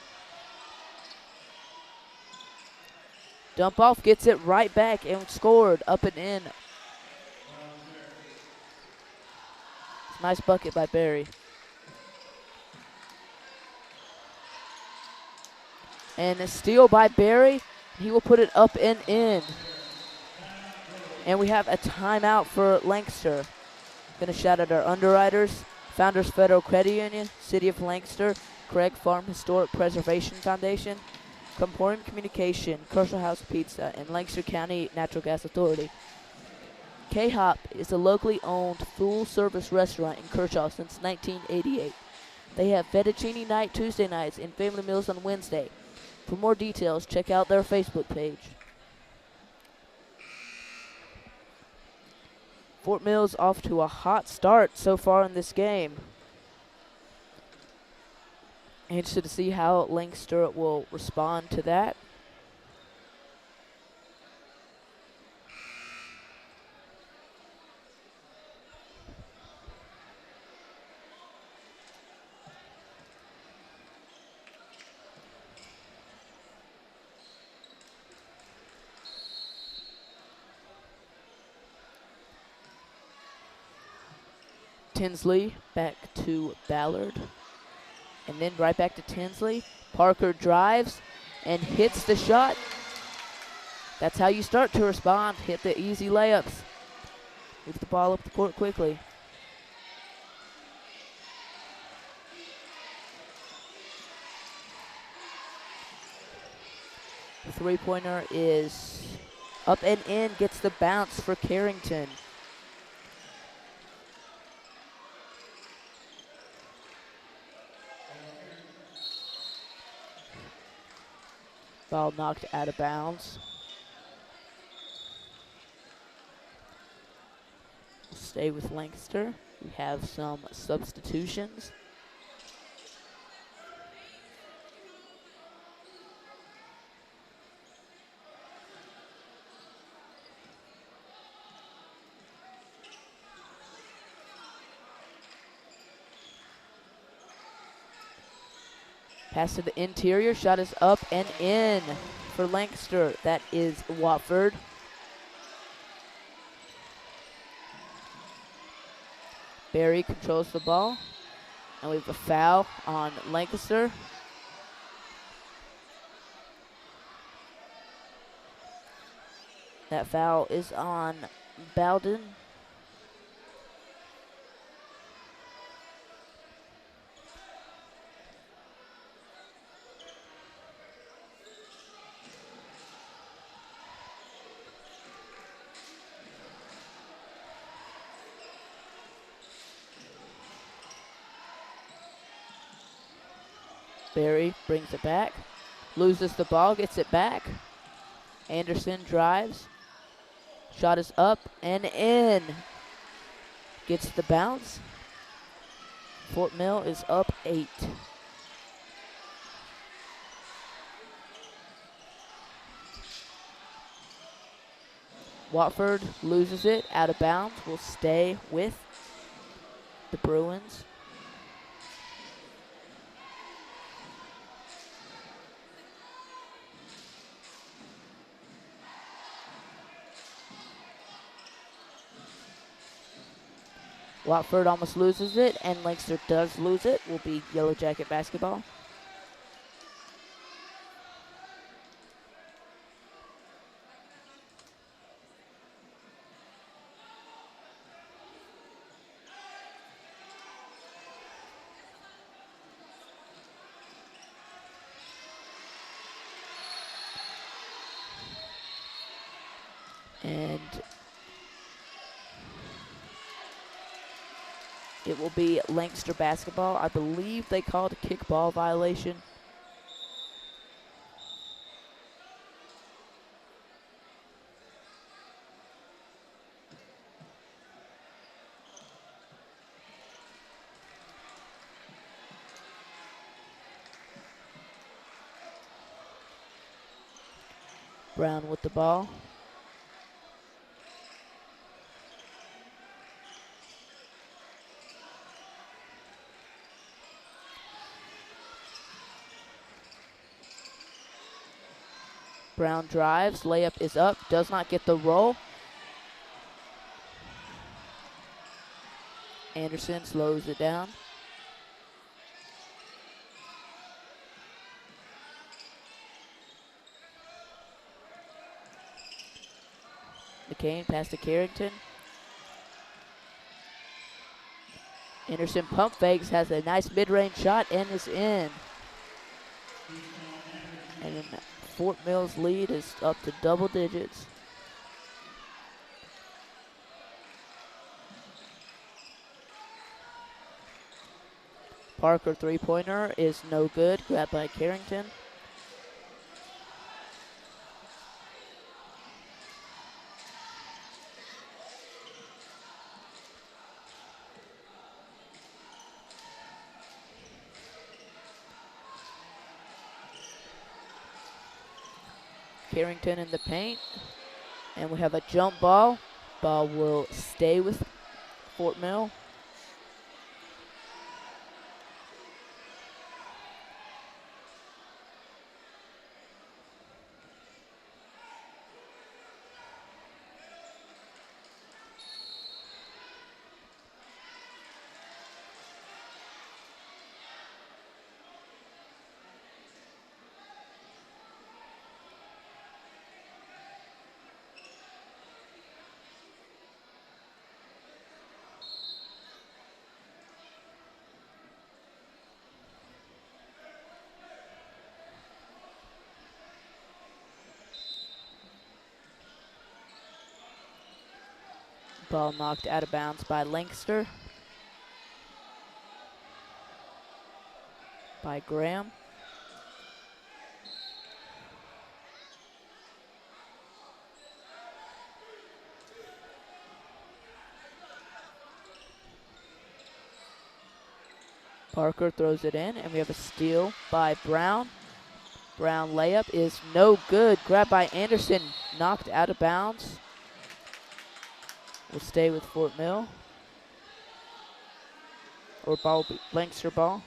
Dump off, gets it right back and scored up and in. Nice bucket by Barry. And a steal by Barry. He will put it up and in. And we have a timeout for Lancaster. Gonna shout at our underwriters. Founders Federal Credit Union, City of Lancaster, Craig Farm Historic Preservation Foundation, Comporium Communication, Kershaw House Pizza, and Lancaster County Natural Gas Authority. K-Hop is a locally owned full-service restaurant in Kershaw since 1988. They have fettuccine night Tuesday nights and family meals on Wednesday. For more details, check out their Facebook page. Fort Mill's off to a hot start so far in this game. Interested to see how Lancaster will respond to that. Tinsley back to Ballard. And then right back to Tinsley. Parker drives and hits the shot. That's how you start to respond. Hit the easy layups. Move the ball up the court quickly. The three-pointer is up and in. Gets the bounce for Carrington. Ball knocked out of bounds. Stay with Lancaster. We have some substitutions. Pass to the interior, shot is up and in for Lancaster. That is Watford. Barry controls the ball. And we have a foul on Lancaster. That foul is on Bowden. Barry brings it back, loses the ball, gets it back. Anderson drives. Shot is up and in. Gets the bounce. Fort Mill is up 8. Watford loses it, out of bounds, will stay with the Bruins. Watford almost loses it, and Lancaster does lose it. Will be Yellow Jacket basketball. And it will be Lancaster basketball. I believe they called a kickball violation. Brown with the ball. Brown drives, layup is up, does not get the roll. Anderson slows it down. McCain pass to Carrington. Anderson pump fakes, has a nice mid-range shot, and is in. And then Fort Mill's lead is up to double digits. Parker three-pointer is no good, grabbed by Carrington. Carrington in the paint, and we have a jump ball. Ball will stay with Fort Mill. Ball knocked out of bounds by Lancaster. By Graham. Parker throws it in, and we have a steal by Brown. Brown layup is no good. Grabbed by Anderson, knocked out of bounds. Will stay with Fort Mill. Or ball will be Lancaster ball.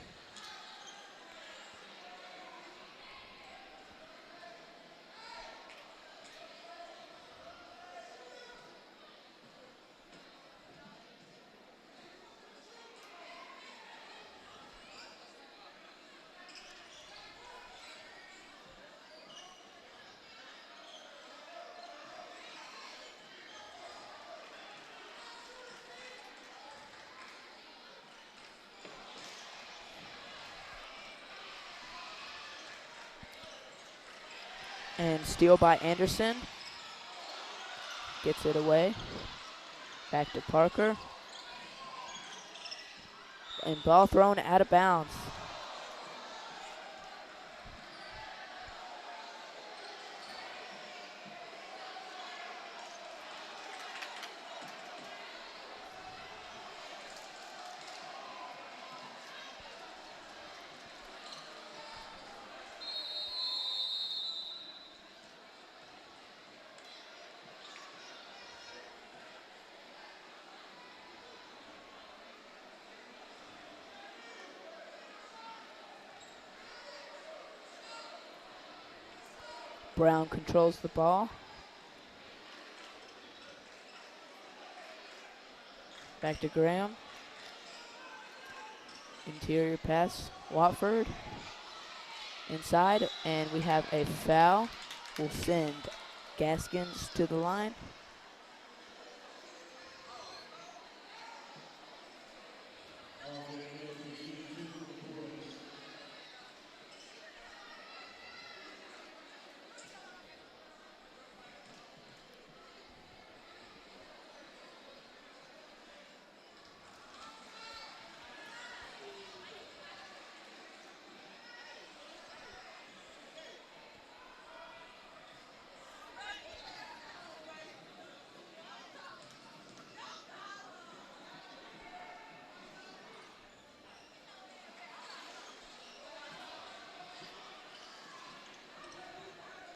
And steal by Anderson. Gets it away. Back to Parker. And ball thrown out of bounds. Brown controls the ball. Back to Graham. Interior pass, Watford. Inside, and we have a foul. We'll send Gaskins to the line.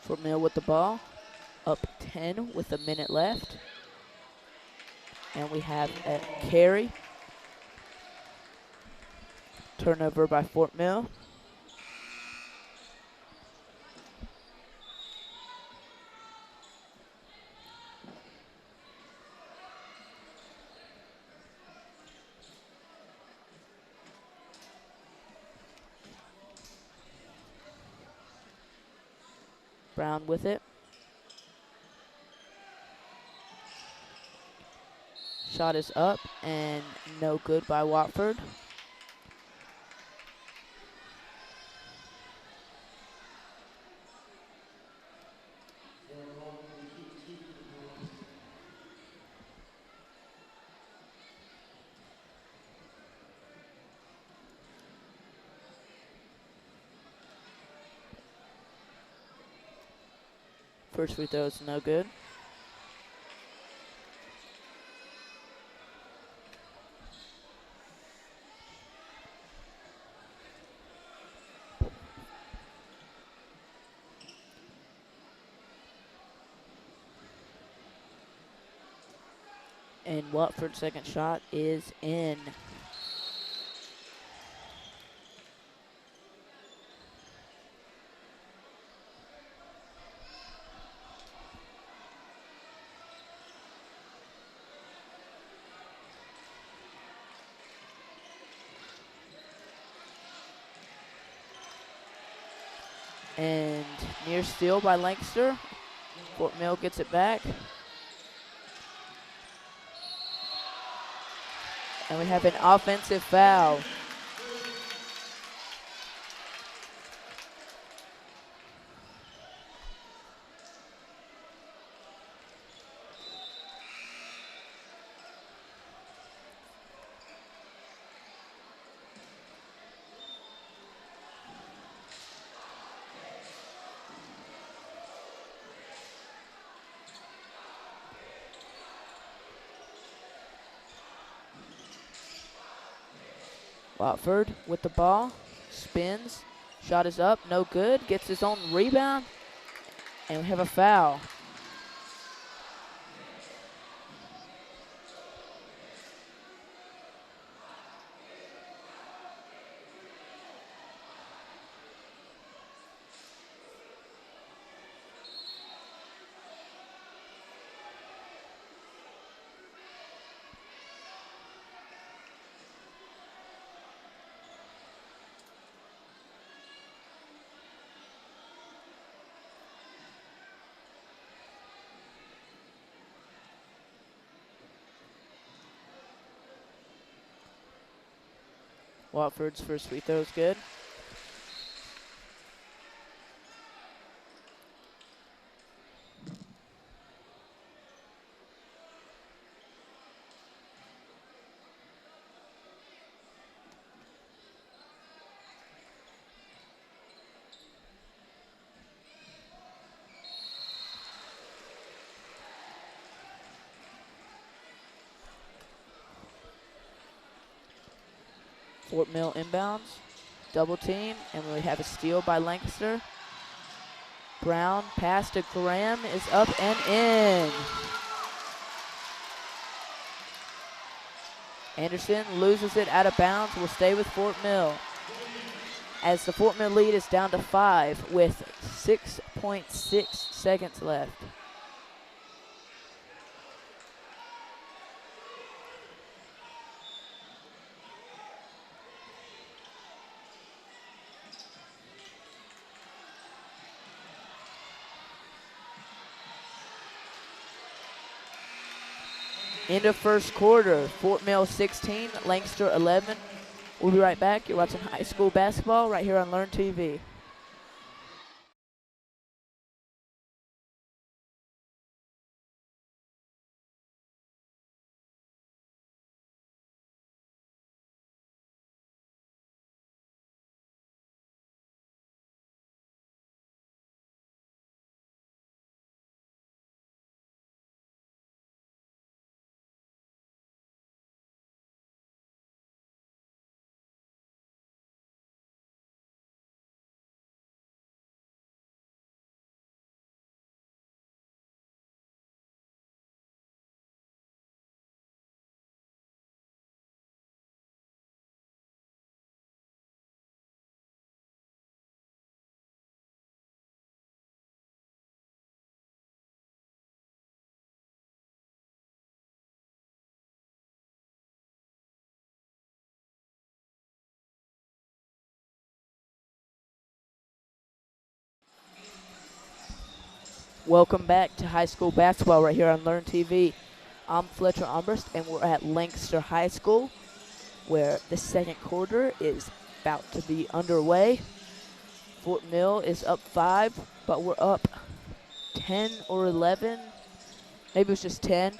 Fort Mill with the ball, up 10 with a minute left. And we have a carry. Turnover by Fort Mill. Brown with it. Shot is up and no good by Watford. First free throw is no good. And Watford's second shot is in. And near steal by Lancaster. Fort Mill gets it back. And we have an offensive foul. Watford with the ball, spins, shot is up, no good, gets his own rebound, and we have a foul. Watford's first free throw is good. Fort Mill inbounds, double team, and we have a steal by Lancaster. Brown pass to Graham is up and in. Anderson loses it out of bounds, will stay with Fort Mill. As the Fort Mill lead is down to 5 with 6.6 seconds left. End of first quarter, Fort Mill 16, Lancaster 11. We'll be right back. You're watching high school basketball right here on Learn TV. Welcome back to high school basketball right here on Learn TV. I'm Fletcher Armbrust, and we're at Lancaster High School, where the second quarter is about to be underway. Fort Mill is up 5, but we're up 10 or 11. Maybe it was just 10.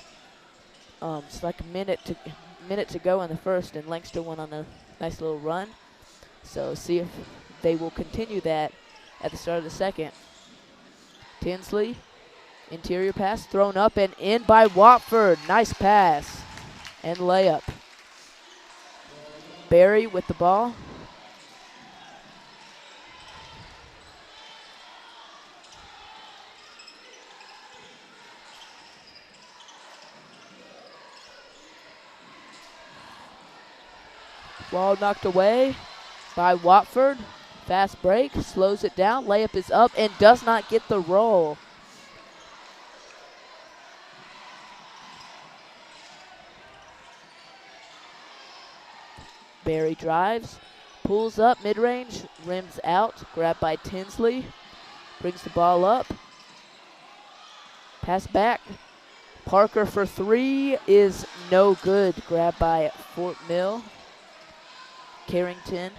It's like a minute to go in the first, and Lancaster went on a nice little run. So see if they will continue that at the start of the second. Tinsley, interior pass, thrown up and in by Watford. Nice pass and layup. Barry with the ball. Ball knocked away by Watford. Fast break, slows it down. Layup is up and does not get the roll. Barry drives, pulls up mid-range, rims out, grabbed by Tinsley. Brings the ball up. Pass back. Parker for 3 is no good. Grabbed by Fort Mill. Carrington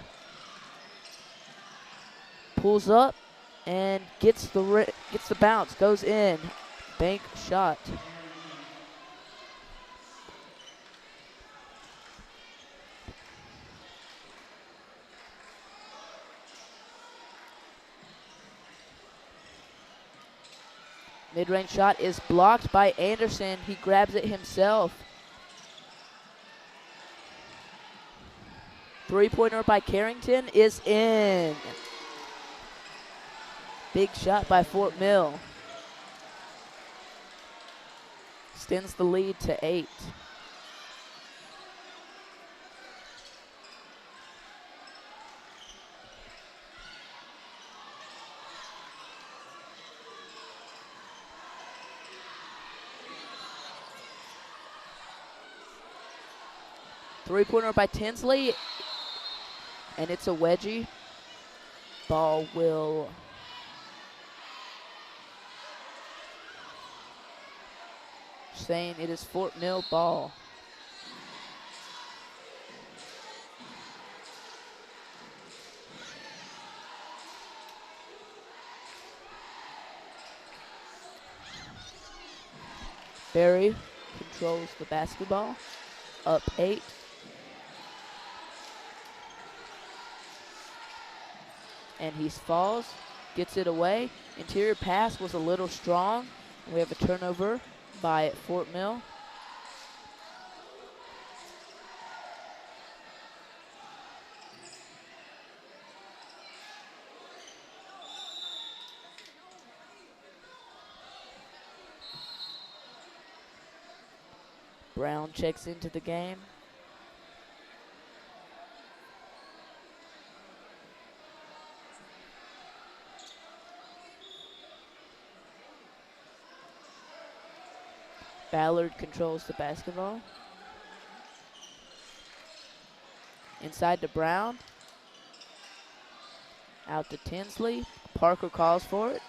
pulls up and gets the bounce, goes in. Bank shot. Mid-range shot is blocked by Anderson. He grabs it himself. Three-pointer by Carrington is in. Big shot by Fort Mill. Extends the lead to 8. Three-pointer by Tinsley, and it's a wedgie. Ball will saying it is Fort Mill ball. Barry controls the basketball. Up 8. And he falls, gets it away. Interior pass was a little strong. We have a turnover by Fort Mill. Brown checks into the game. Ballard controls the basketball. Inside to Brown. Out to Tinsley. Parker calls for it.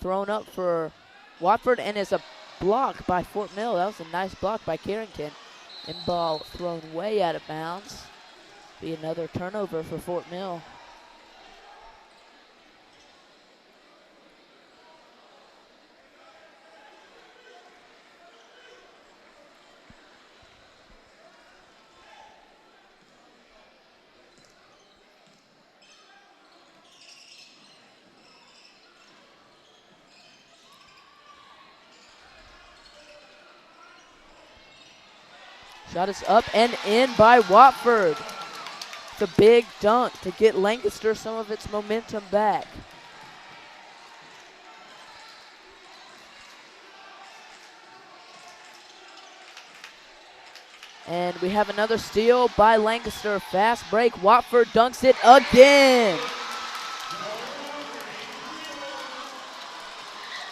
Thrown up for Watford and is a block by Fort Mill. That was a nice block by Carrington. And ball thrown way out of bounds. Be another turnover for Fort Mill. Shot is up and in by Watford. It's a big dunk to get Lancaster some of its momentum back. And we have another steal by Lancaster. Fast break. Watford dunks it again.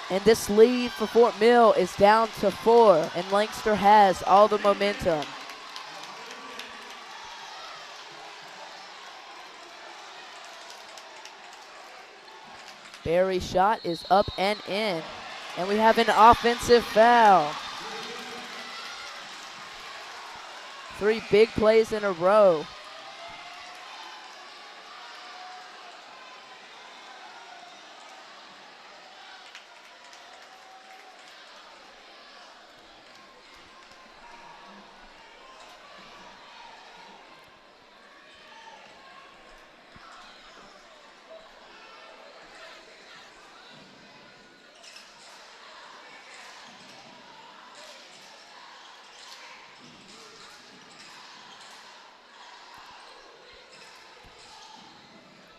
And this lead for Fort Mill is down to 4, and Lancaster has all the momentum. Barry's shot is up and in, and we have an offensive foul. 3 big plays in a row.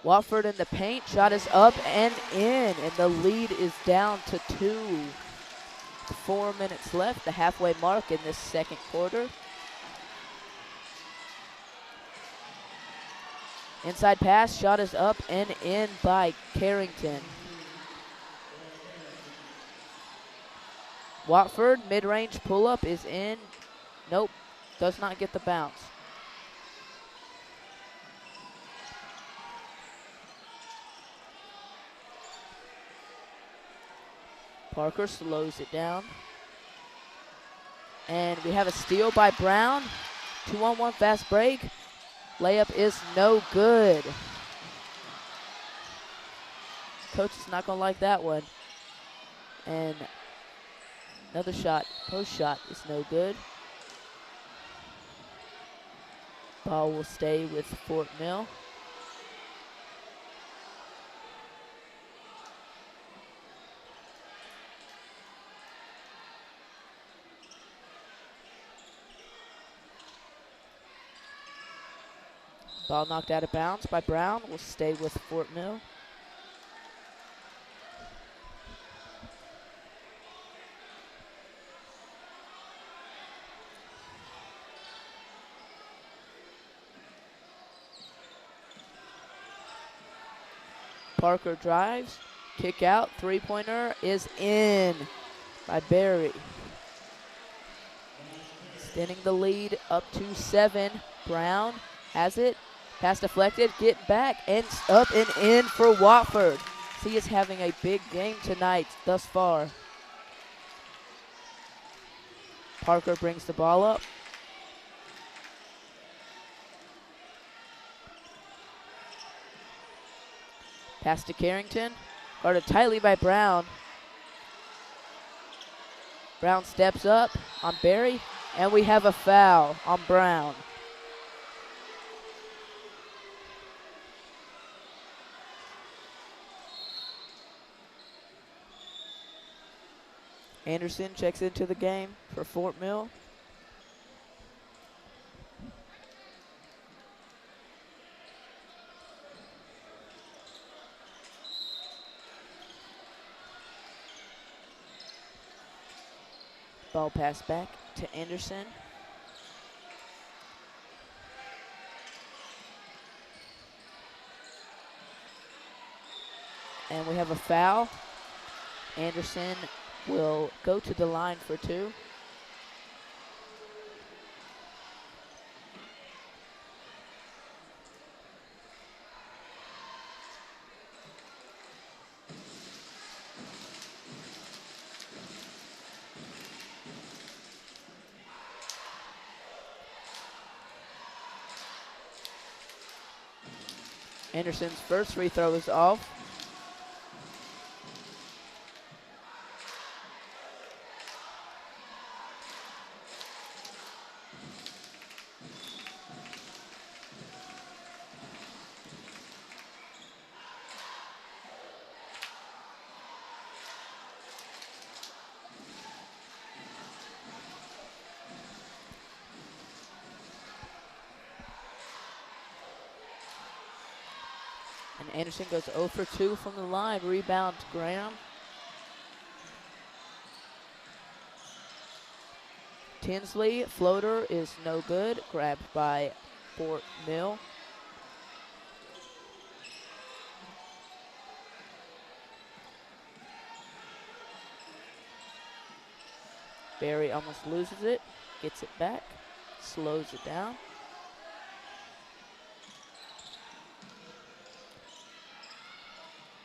Watford in the paint, shot is up and in, and the lead is down to 2. 4 minutes left, the halfway mark in this second quarter. Inside pass, shot is up and in by Carrington. Watford, mid-range pull-up is in. Nope, does not get the bounce. Parker slows it down. And we have a steal by Brown. 2-on-1 fast break. Layup is no good. Coach is not going to like that one. And another shot, post shot is no good. Ball will stay with Fort Mill. Ball knocked out of bounds by Brown. Will stay with Fort Mill. Parker drives, kick out, three-pointer is in by Barry. Extending the lead up to 7. Brown has it. Pass deflected, get back, and up and in for Watford. He is having a big game tonight thus far. Parker brings the ball up. Pass to Carrington, guarded tightly by Brown. Brown steps up on Barry, and we have a foul on Brown. Anderson checks into the game for Fort Mill. Ball pass back to Anderson. And we have a foul. Anderson will go to the line for 2. Anderson's first free throw is off. And Anderson goes 0 for 2 from the line. Rebound, Graham. Tinsley, floater is no good. Grabbed by Fort Mill. Barry almost loses it. Gets it back. Slows it down.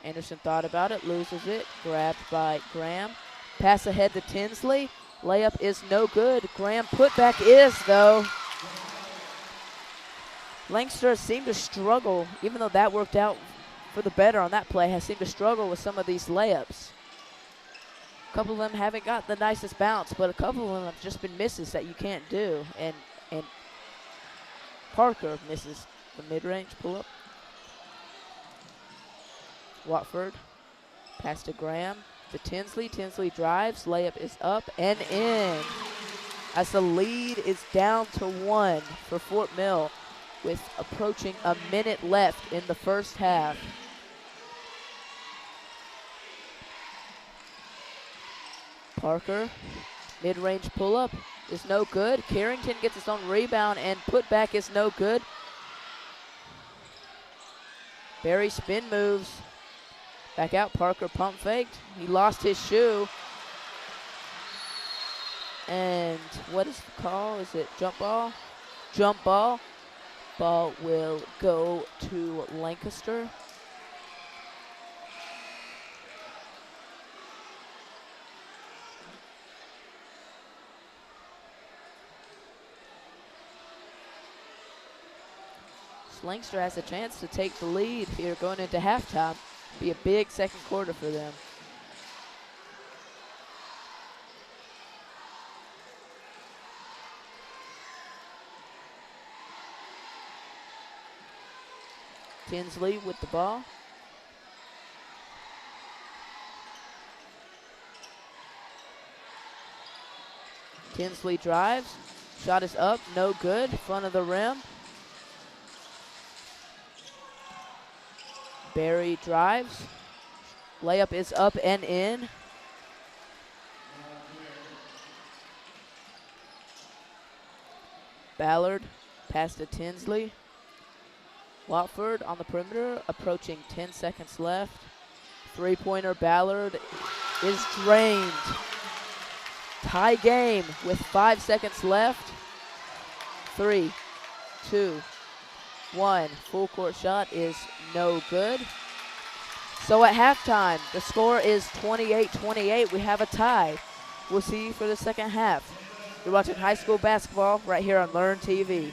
Anderson thought about it, loses it, grabbed by Graham. Pass ahead to Tinsley. Layup is no good. Graham putback is, though. Lancaster seemed to struggle, even though that worked out for the better on that play, has seemed to struggle with some of these layups. A couple of them haven't got the nicest bounce, but a couple of them have just been misses that you can't do. And Parker misses the mid-range pull-up. Watford, pass to Graham, to Tinsley. Tinsley drives, layup is up and in. As the lead is down to 1 for Fort Mill with approaching a minute left in the first half. Parker, mid-range pull-up is no good. Carrington gets his own rebound and putback is no good. Barry spin moves. Back out, Parker pump faked. He lost his shoe. And what is the call? Is it jump ball? Jump ball. Ball will go to Lancaster. Lancaster has a chance to take the lead here going into halftime. Be a big second quarter for them. Tinsley with the ball. Tinsley drives. Shot is up, no good. Front of the rim. Barry drives. Layup is up and in. Ballard pass to Tinsley. Watford on the perimeter, approaching 10 seconds left. Three-pointer Ballard is drained. Tie game with 5 seconds left. 3, 2, 1. Full court shot is no good. So at halftime, the score is 28-28. We have a tie. We'll see you for the second half. You're watching high school basketball right here on Learn TV.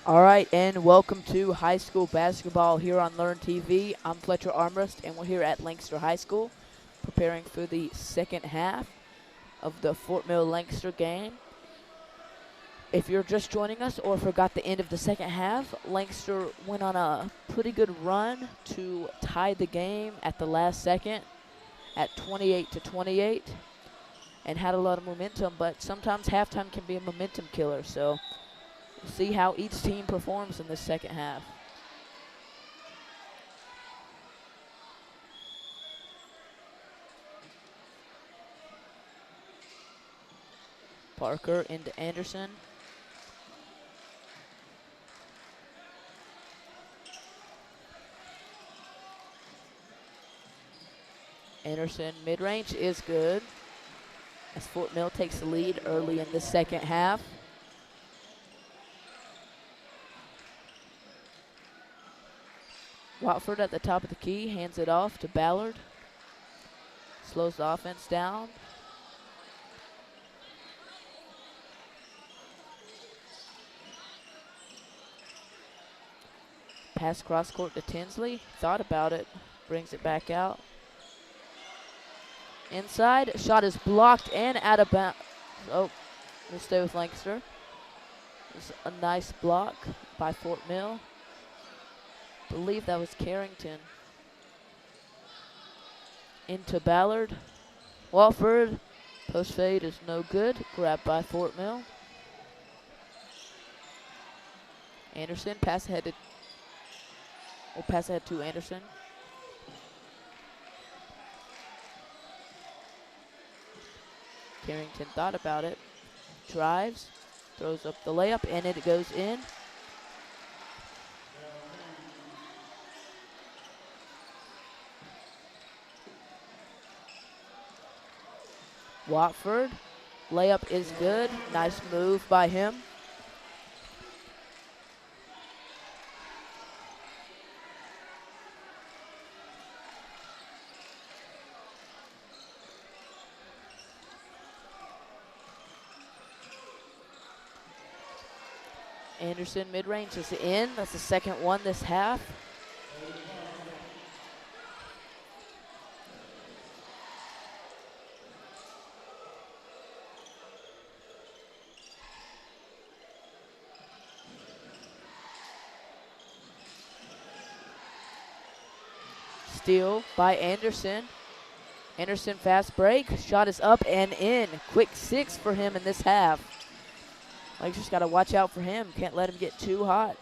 All right, and welcome to high school basketball here on Learn TV. I'm Fletcher Armrest, and we're here at Lancaster High School preparing for the second half of the Fort Mill Lancaster game. If you're just joining us or forgot the end of the second half, Lancaster went on a pretty good run to tie the game at the last second at 28-28 and had a lot of momentum, but sometimes halftime can be a momentum killer, so we'll see how each team performs in the second half. Parker into Anderson. Anderson mid-range is good as Fort Mill takes the lead early in the second half. Watford at the top of the key, hands it off to Ballard. Slows the offense down. Pass cross court to Tinsley, thought about it, brings it back out. Inside, shot is blocked and out of bounds. Oh, we'll stay with Lancaster. It's a nice block by Fort Mill. I believe that was Carrington. Into Ballard. Watford, post fade is no good. Grabbed by Fort Mill. Anderson, pass ahead to Anderson. Carrington thought about it, drives, throws up the layup, and it goes in. Watford, layup is good. Nice move by him. Anderson mid-range is in. That's the second one this half. Steal by Anderson. Anderson fast break. Shot is up and in. Quick 6 for him in this half. Like, just got to watch out for him. Can't let him get too hot.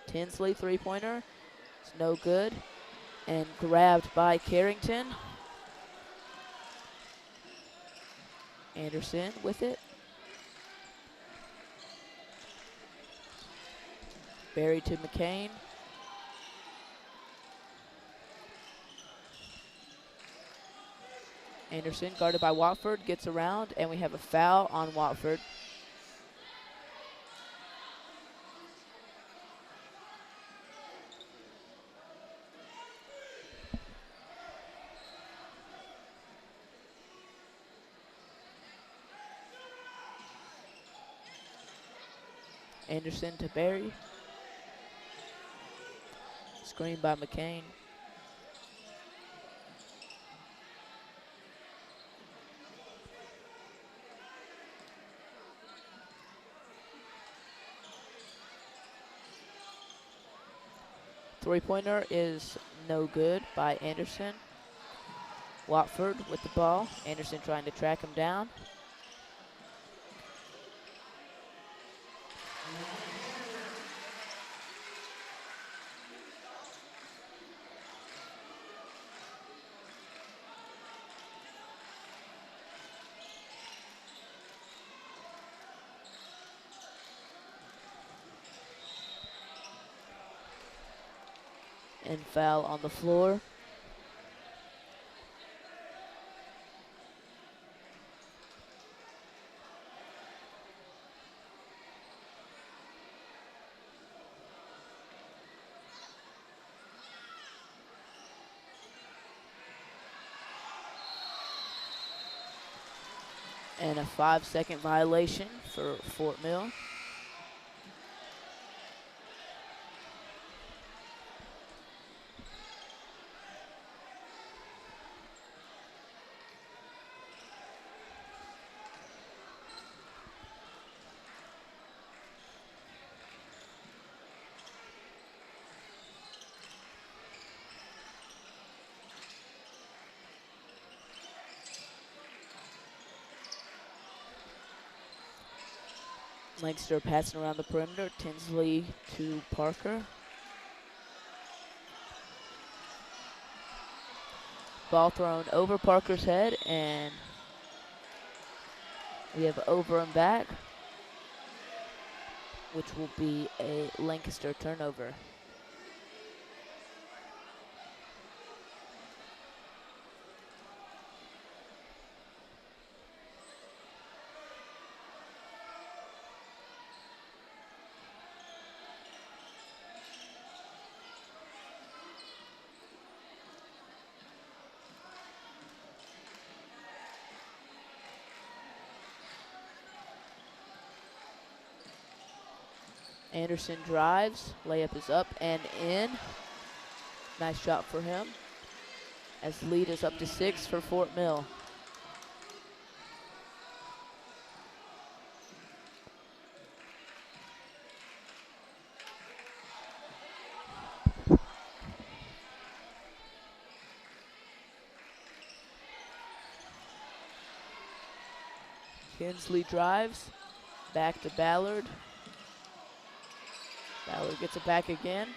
Tinsley three-pointer. It's no good. And grabbed by Carrington. Anderson with it. Barry to McCain. Anderson guarded by Watford, gets around, and we have a foul on Watford. Anderson to Barry. Screen by McCain. Three-pointer is no good by Anderson. Watford with the ball. Anderson trying to track him down. And foul on the floor. And a 5-second violation for Fort Mill. Lancaster passing around the perimeter. Tinsley to Parker. Ball thrown over Parker's head, and we have over and back, which will be a Lancaster turnover. Anderson drives, layup is up and in. Nice shot for him, as the lead is up to 6 for Fort Mill. Tinsley drives, back to Ballard. Ballard gets it back again.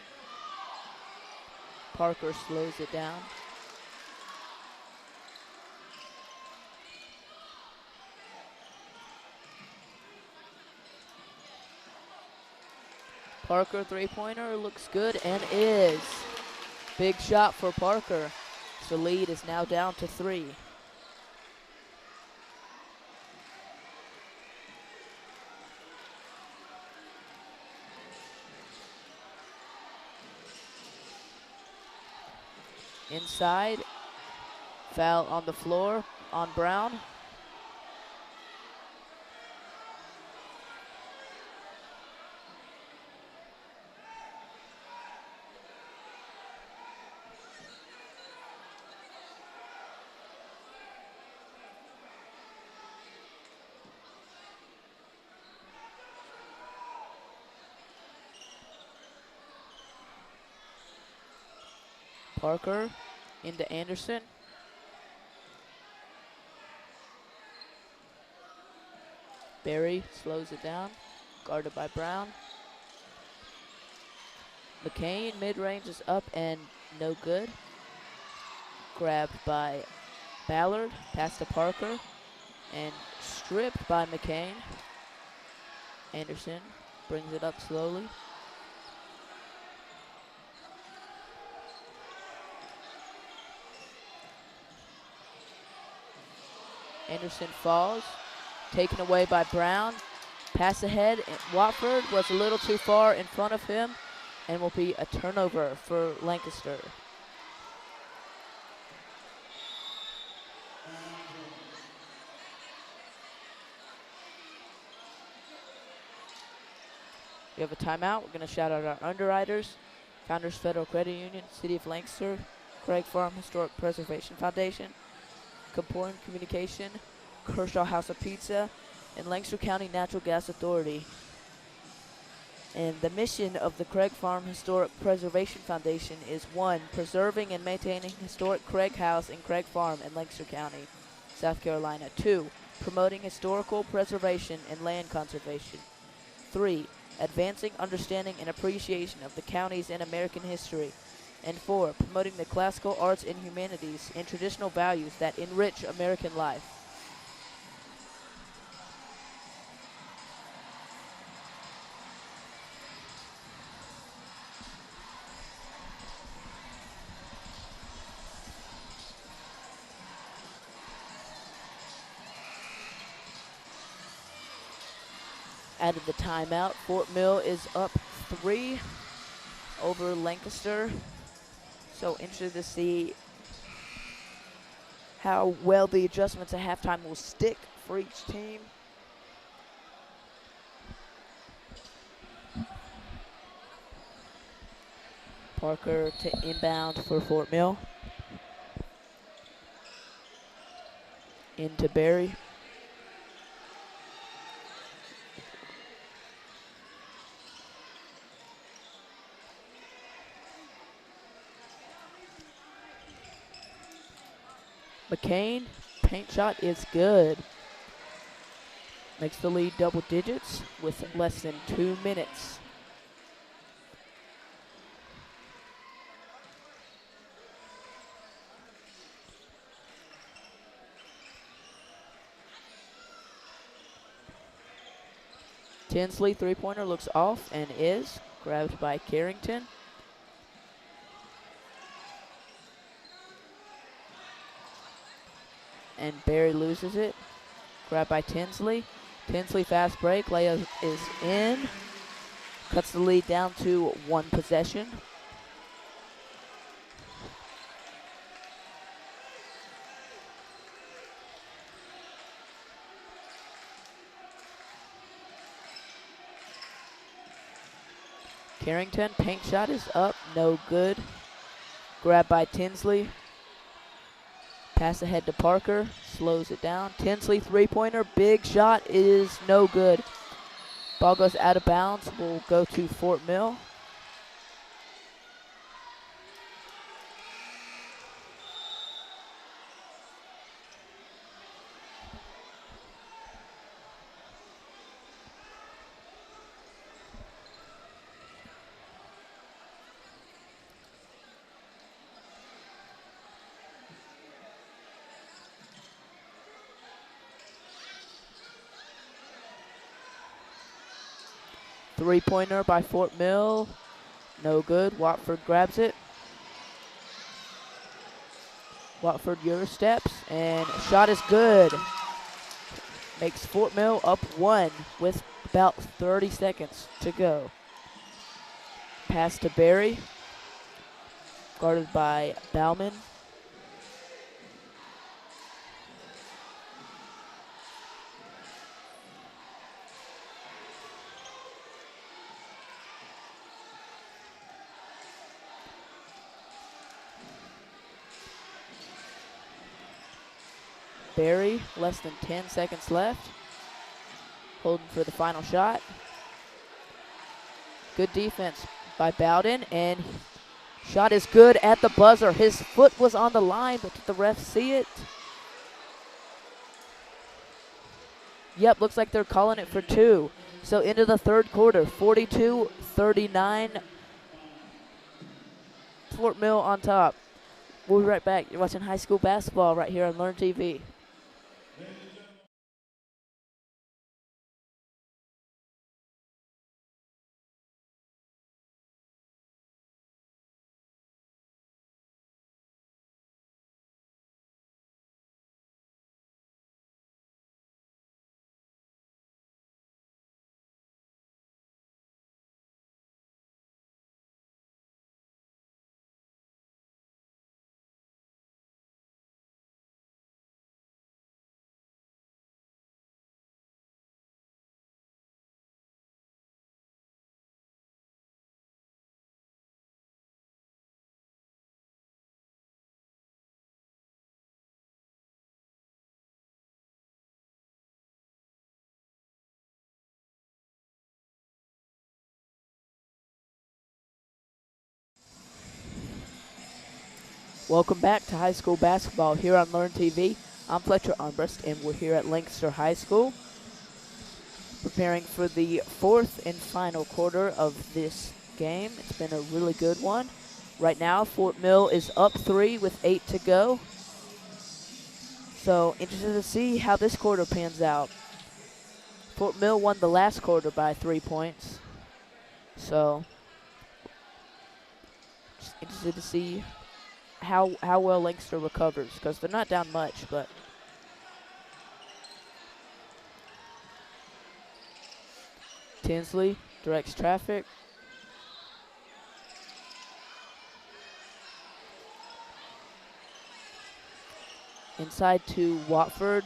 Parker slows it down. Parker three-pointer looks good and is. Big shot for Parker. So lead is now down to 3. Inside, foul on the floor on Brown. Parker into Anderson. Barry slows it down, guarded by Brown. McCain, mid-range is up and no good. Grabbed by Ballard, pass to Parker, and stripped by McCain. Anderson brings it up slowly. Anderson falls, taken away by Brown. Pass ahead, Watford was a little too far in front of him, and will be a turnover for Lancaster. We have a timeout. We're going to shout out our underwriters: Founders Federal Credit Union, City of Lancaster, Craig Farm Historic Preservation Foundation, Comporn Communication, Kershaw House of Pizza, and Lancaster County Natural Gas Authority. And the mission of the Craig Farm Historic Preservation Foundation is 1. Preserving and maintaining historic Craig House and Craig Farm in Lancaster County, South Carolina. 2. Promoting historical preservation and land conservation. 3. Advancing understanding and appreciation of the counties and American history. And 4. Promoting the classical arts and humanities and traditional values that enrich American life. Out of the timeout, Fort Mill is up 3 over Lancaster. So interested to see how well the adjustments at halftime will stick for each team. Parker to inbound for Fort Mill. Into Barry. McCain, paint shot is good. Makes the lead double digits with less than 2 minutes. Tinsley three-pointer looks off and is grabbed by Carrington. And Barry loses it. Grabbed by Tinsley. Tinsley fast break. Layup is in. Cuts the lead down to 1 possession. Carrington, paint shot is up, no good. Grabbed by Tinsley. Pass ahead to Parker, slows it down. Tinsley three-pointer, big shot is no good. Ball goes out of bounds, will go to Fort Mill. Three-pointer by Fort Mill, no good. Watford grabs it. Watford Euro steps, and shot is good. Makes Fort Mill up 1 with about 30 seconds to go. Pass to Barry, guarded by Bauman. Barry, less than 10 seconds left. Holding for the final shot. Good defense by Bowden, and shot is good at the buzzer. His foot was on the line, but did the ref see it? Yep, looks like they're calling it for 2. So into the third quarter, 42-39. Fort Mill on top. We'll be right back. You're watching high school basketball right here on Learn TV. Welcome back to high school basketball here on Learn TV. I'm Fletcher Armbrust, and we're here at Lancaster High School, preparing for the 4th and final quarter of this game. It's been a really good one. Right now, Fort Mill is up 3 with 8 to go. So, interested to see how this quarter pans out. Fort Mill won the last quarter by 3 points. So, just interested to see how well Lancaster recovers, because they're not down much, but Tinsley directs traffic. Inside to Watford.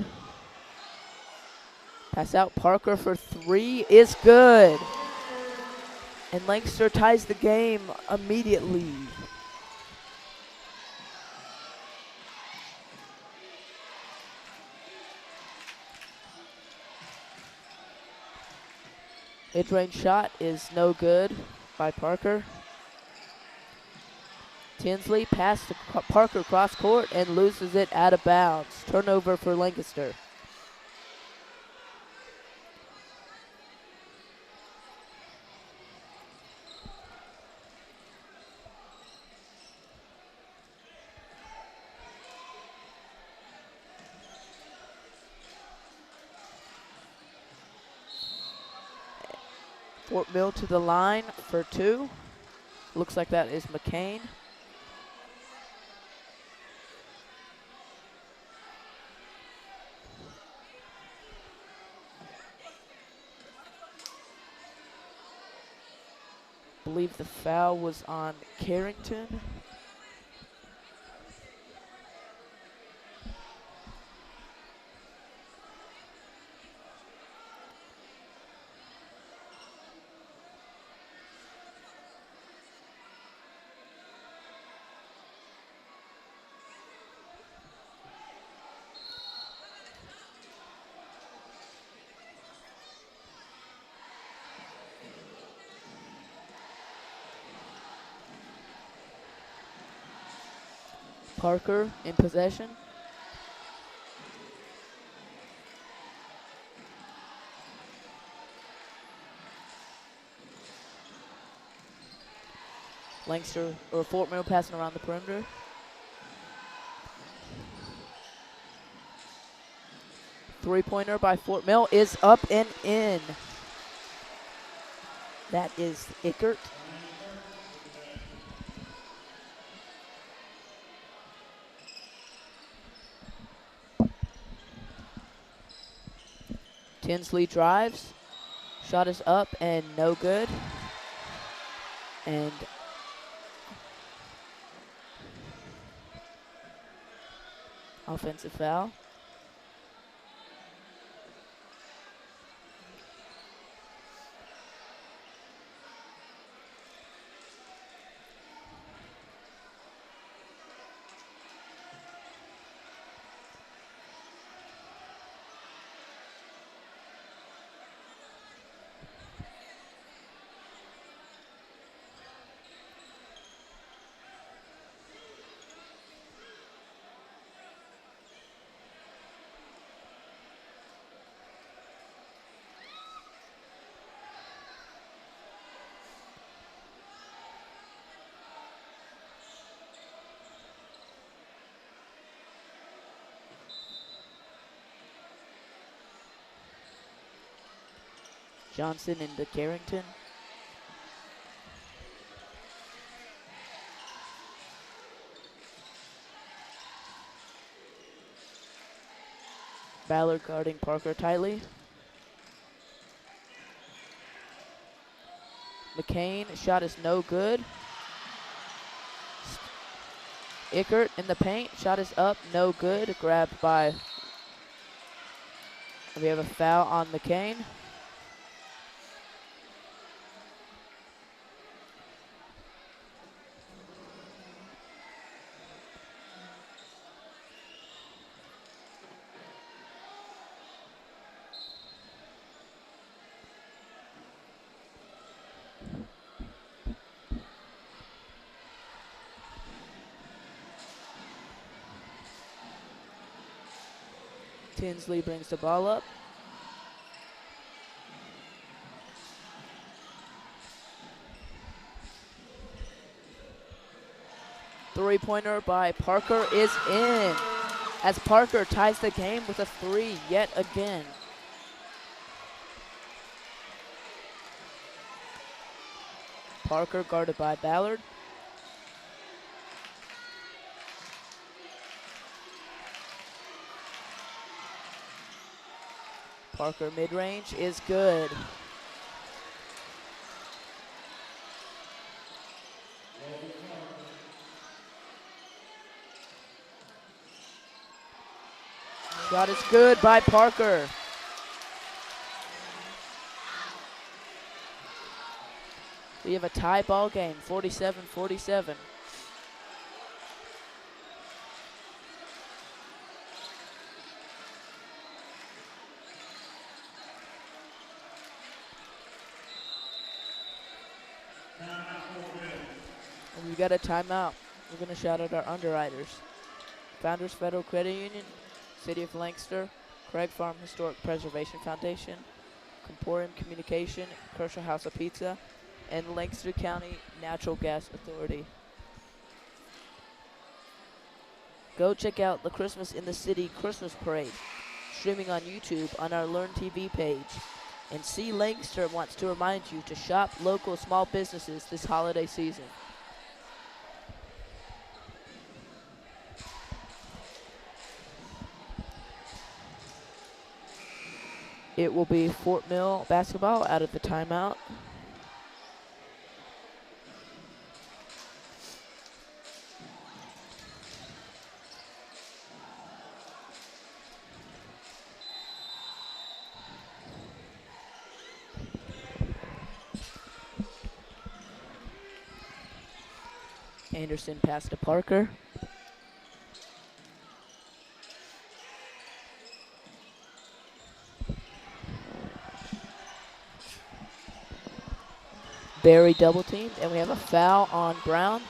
Pass out. Parker for 3 is good. And Lancaster ties the game immediately. Mid-range shot is no good by Parker. Tinsley pass to Parker cross court and loses it out of bounds. Turnover for Lancaster. Fort Mill to the line for 2. Looks like that is McCain. Believe the foul was on Carrington. Parker in possession. Lancaster or Fort Mill passing around the perimeter. Three-pointer by Fort Mill is up and in. That is Ickert. Tinsley drives. Shot is up and no good. And offensive foul. Johnson into Carrington. Ballard guarding Parker tightly. McCain, shot is no good. Ickert in the paint, shot is up, no good. Grabbed by, we have a foul on McCain. Tinsley brings the ball up. Three-pointer by Parker is in, as Parker ties the game with a 3 yet again. Parker guarded by Ballard. Parker mid-range is good. Shot is good by Parker. We have a tie ball game, 47-47. We got a timeout. We're going to shout out our underwriters. Founders Federal Credit Union, City of Lancaster, Craig Farm Historic Preservation Foundation, Comporium Communication, Kershaw House of Pizza, and Lancaster County Natural Gas Authority. Go check out the Christmas in the City Christmas Parade, streaming on YouTube on our Learn TV page. And C. Lancaster wants to remind you to shop local small businesses this holiday season. It will be Fort Mill basketball out of the timeout. Anderson pass to Parker. Barry double teamed, and we have a foul on Brown.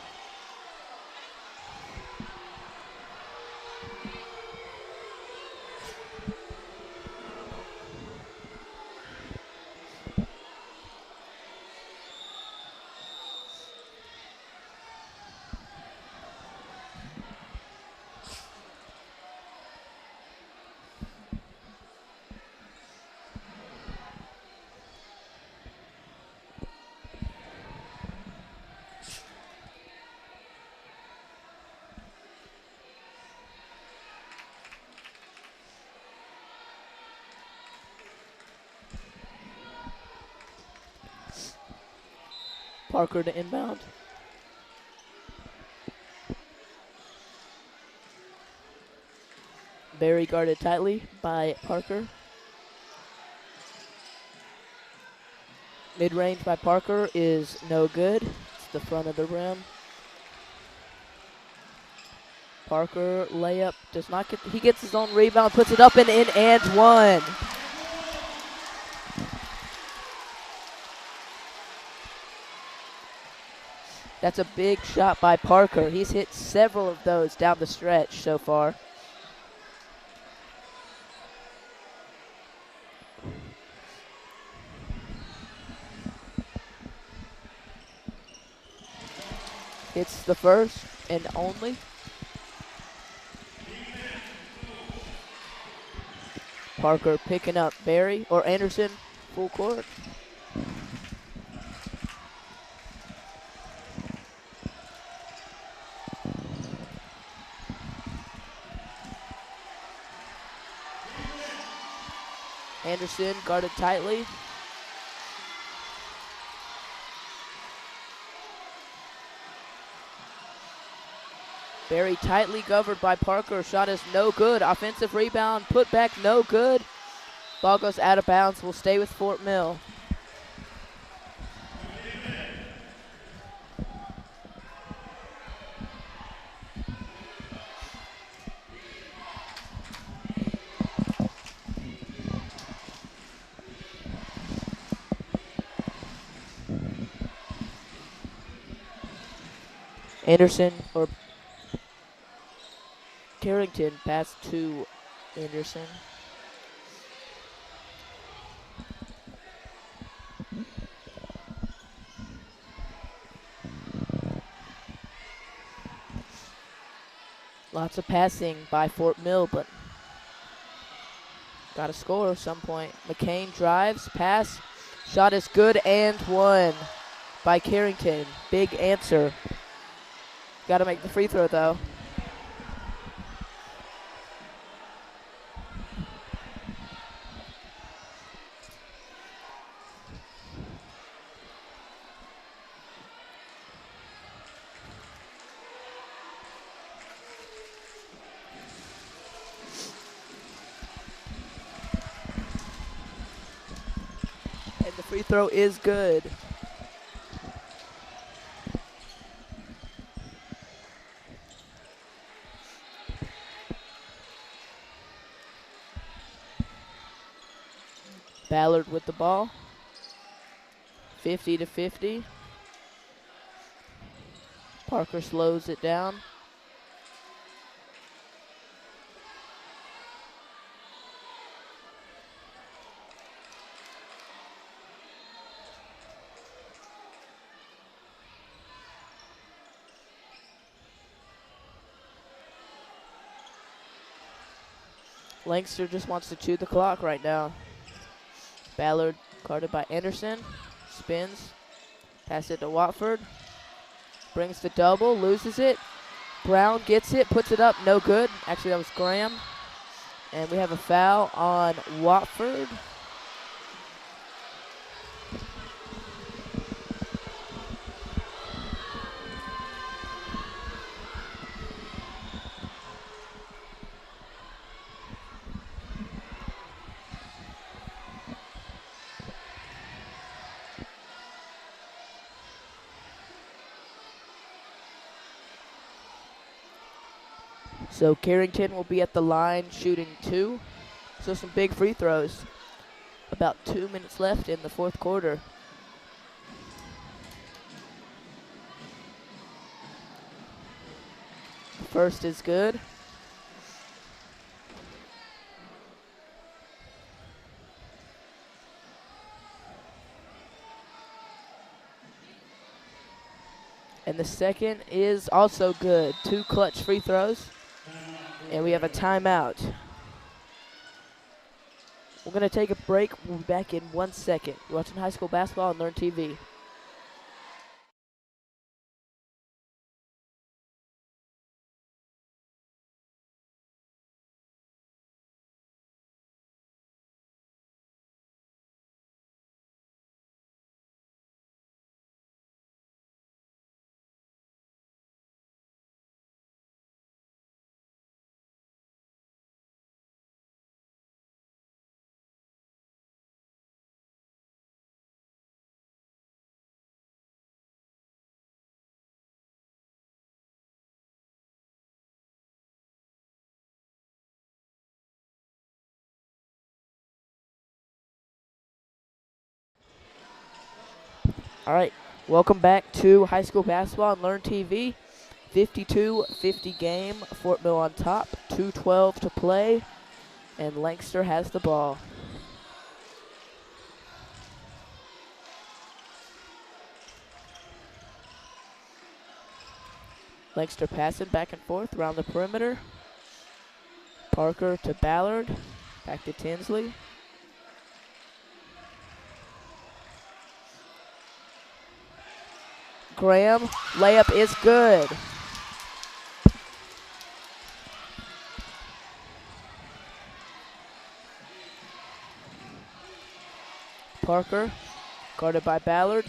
Parker to inbound. Barry guarded tightly by Parker. Mid-range by Parker is no good. It's the front of the rim. Parker layup does not get, he gets his own rebound, puts it up and in and one. That's a big shot by Parker. He's hit several of those down the stretch so far. It's the first and only. Parker picking up Barry or Anderson full court. Anderson guarded tightly. Very tightly covered by Parker. Shot is no good. Offensive rebound, put back no good. Ball goes out of bounds. Will stay with Fort Mill. Anderson or Carrington pass to Anderson. Lots of passing by Fort Mill, but got to score at some point. McCain drives, pass, shot is good and one by Carrington. Big answer. Got to make the free throw though. And the free throw is good. Ballard with the ball. 50-50. Parker slows it down. Lancaster just wants to chew the clock right now. Ballard guarded by Anderson. Spins. Pass it to Watford. Brings the double. Loses it. Brown gets it. Puts it up. No good. Actually, that was Graham. And we have a foul on Watford. So Carrington will be at the line shooting 2. So some big free throws. About 2 minutes left in the fourth quarter. First is good. And the second is also good. 2 clutch free throws. And we have a timeout. We're going to take a break. We'll be back in 1 second. You're watching high school basketball on Learn TV. All right, welcome back to high school basketball on Learn TV. 52-50 game, Fort Mill on top, 2:12 to play, and Lancaster has the ball. Lancaster passing back and forth around the perimeter. Parker to Ballard, back to Tinsley. Graham, layup is good. Parker, guarded by Ballard.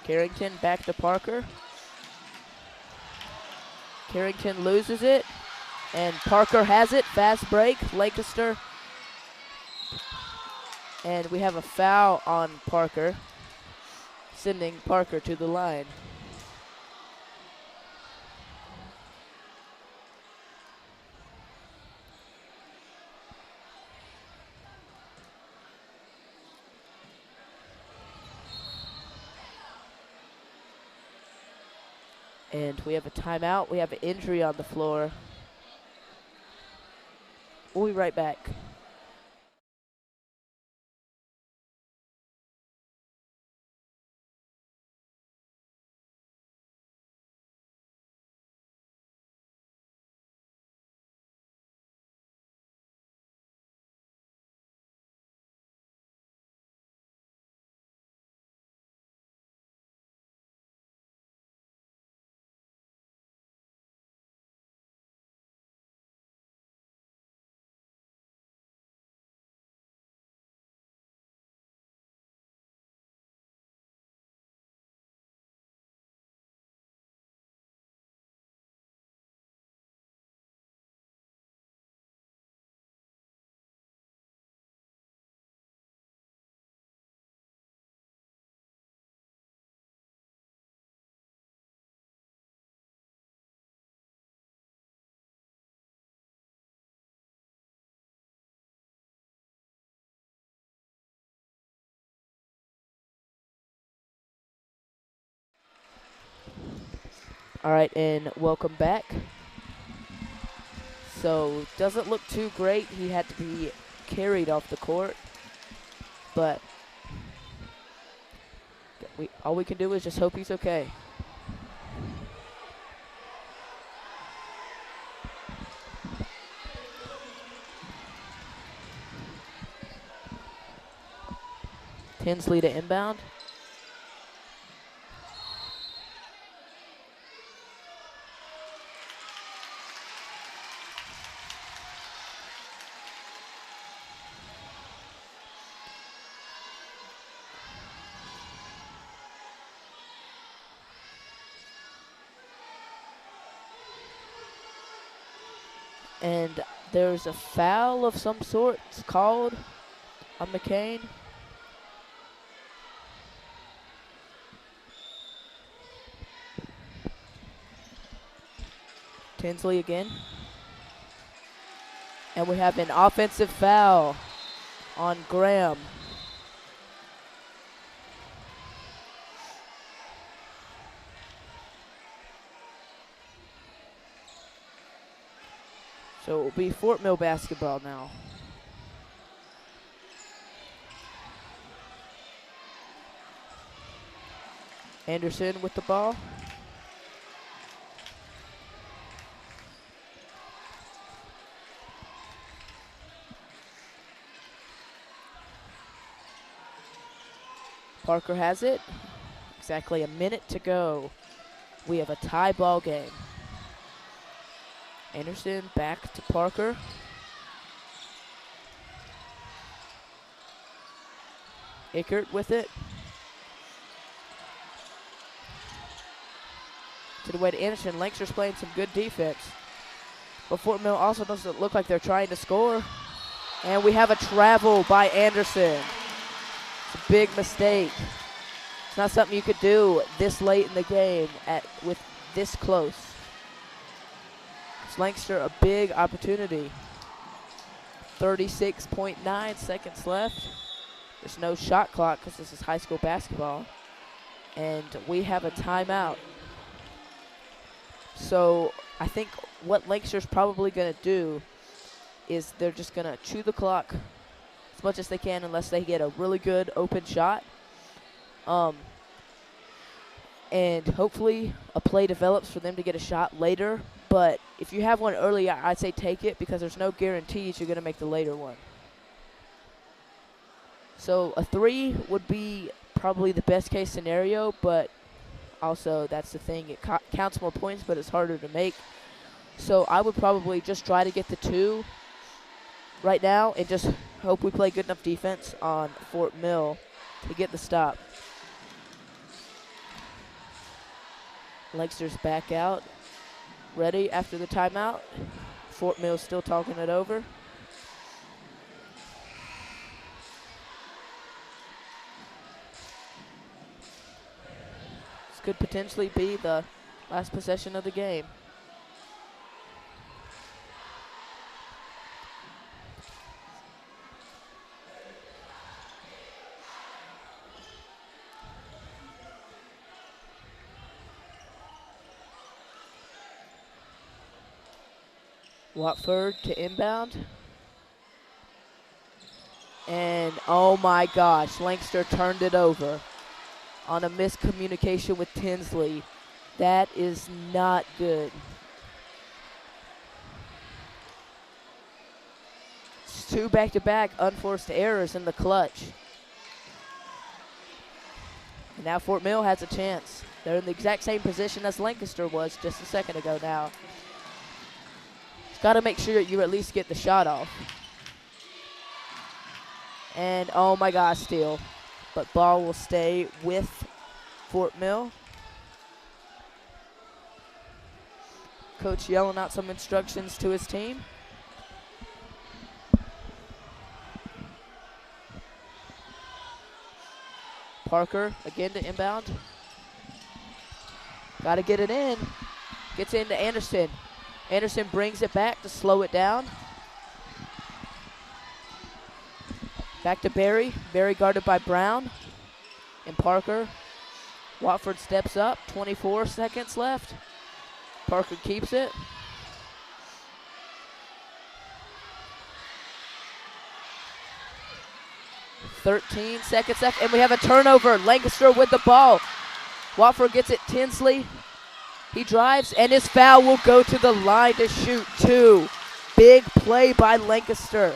Carrington back to Parker. Carrington loses it, and Parker has it. Fast break, Lancaster. And we have a foul on Parker, sending Parker to the line. And we have a timeout. We have an injury on the floor. We'll be right back. All right, and welcome back. So, doesn't look too great. He had to be carried off the court. But all we can do is just hope he's okay. Tinsley to inbound. And there's a foul of some sort called on McCain. Tinsley again. And we have an offensive foul on Graham. So it will be Fort Mill basketball now. Anderson with the ball. Parker has it. Exactly a minute to go. We have a tie ball game. Anderson back to Parker. Ickert with it. To the way to Anderson. Lancaster's playing some good defense. But Fort Mill also doesn't look like they're trying to score. And we have a travel by Anderson. It's a big mistake. It's not something you could do this late in the game with this close. It's Lancaster a big opportunity. 36.9 seconds left. There's no shot clock because this is high school basketball. And we have a timeout. So I think what Lancaster's probably going to do is they're just going to chew the clock as much as they can unless they get a really good open shot. And hopefully a play develops for them to get a shot later. But if you have one early, I'd say take it because there's no guarantees you're going to make the later one. So a 3 would be probably the best case scenario, but also that's the thing. It counts more points, but it's harder to make. So I would probably just try to get the 2 right now and just hope we play good enough defense on Fort Mill to get the stop. Lancaster's back out. Ready after the timeout. Fort Mill's still talking it over. This could potentially be the last possession of the game. Watford to inbound. And oh my gosh, Lancaster turned it over on a miscommunication with Tinsley. That is not good. It's 2 back-to-back unforced errors in the clutch. And now Fort Mill has a chance. They're in the exact same position as Lancaster was just a second ago now. Got to make sure you at least get the shot off. And oh my gosh, steal. But ball will stay with Fort Mill. Coach yelling out some instructions to his team. Parker again to inbound. Got to get it in. Gets into Anderson. Anderson brings it back to slow it down. Back to Barry. Barry guarded by Brown and Parker. Watford steps up. 24 seconds left. Parker keeps it. .13 seconds left, and we have a turnover. Lancaster with the ball. Watford gets it. Tinsley. He drives, and his foul will go to the line to shoot 2. Big play by Lancaster.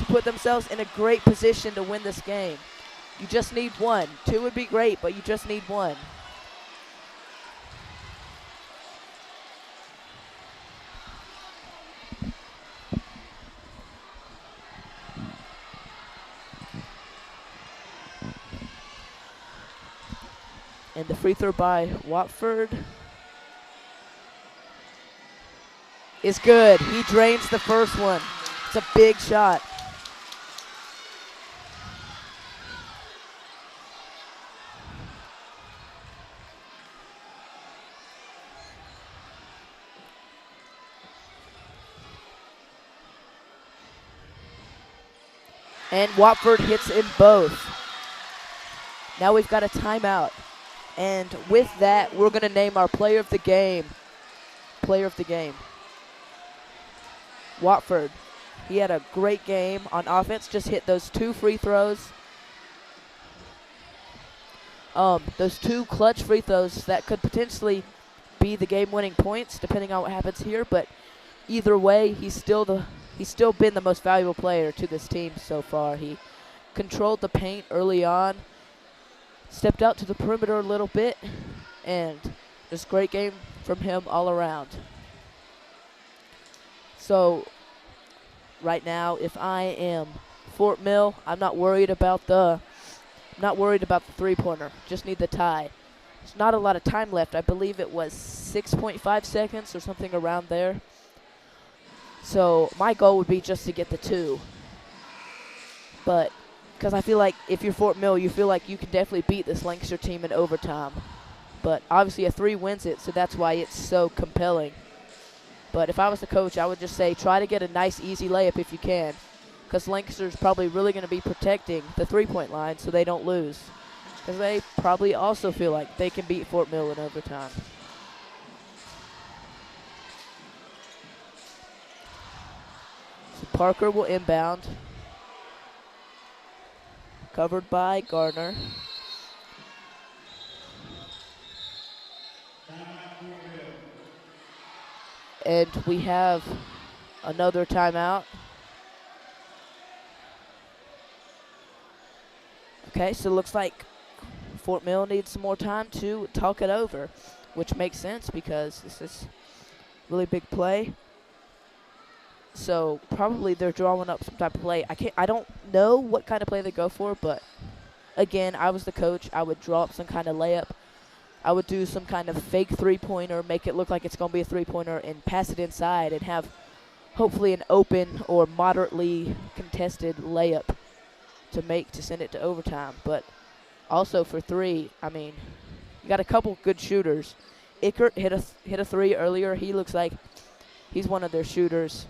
put themselves in a great position to win this game. You just need one. 2 would be great, but you just need one. And the free throw by Watford is good. He drains the first one. It's a big shot. And Watford hits in both. Now we've got a timeout. And with that, we're going to name our player of the game. Player of the game. Watford. He had a great game on offense. Just hit those 2 free throws. Those 2 clutch free throws that could potentially be the game-winning points, depending on what happens here. But either way, he's still been the most valuable player to this team so far. He controlled the paint early on, stepped out to the perimeter a little bit, and just great game from him all around. So right now, if I am Fort Mill, I'm not worried about the three-pointer. Just need the tie. There's not a lot of time left. I believe it was 6.5 seconds or something around there. So my goal would be just to get the 2. But because I feel like if you're Fort Mill, you feel like you can definitely beat this Lancaster team in overtime. But obviously a 3 wins it, so that's why it's so compelling. But if I was the coach, I would just say try to get a nice, easy layup if you can, because Lancaster's probably really going to be protecting the three-point line so they don't lose, because they probably also feel like they can beat Fort Mill in overtime. So Parker will inbound. Covered by Gardner. And we have another timeout. Okay, so it looks like Fort Mill needs some more time to talk it over, which makes sense because this is a really big play. So probably they're drawing up some type of play. I don't know what kind of play they go for, but again, I was the coach. I would draw up some kind of layup. I would do some kind of fake three-pointer, make it look like it's going to be a three-pointer, and pass it inside and have hopefully an open or moderately contested layup to send it to overtime. But also for 3, I mean, you got a couple good shooters. Ickert hit a 3 earlier. He looks like he's one of their shooters.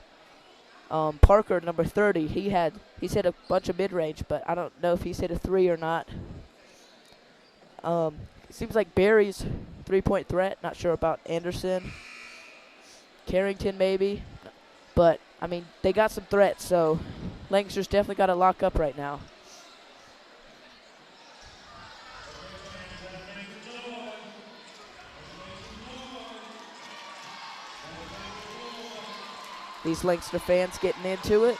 Parker, number 30, he's hit a bunch of mid-range, but I don't know if he's hit a 3 or not. It seems like Barry's three-point threat. Not sure about Anderson. Carrington maybe. But, I mean, they got some threats, so Lancaster's definitely got to lock up right now. These Lancaster fans getting into it.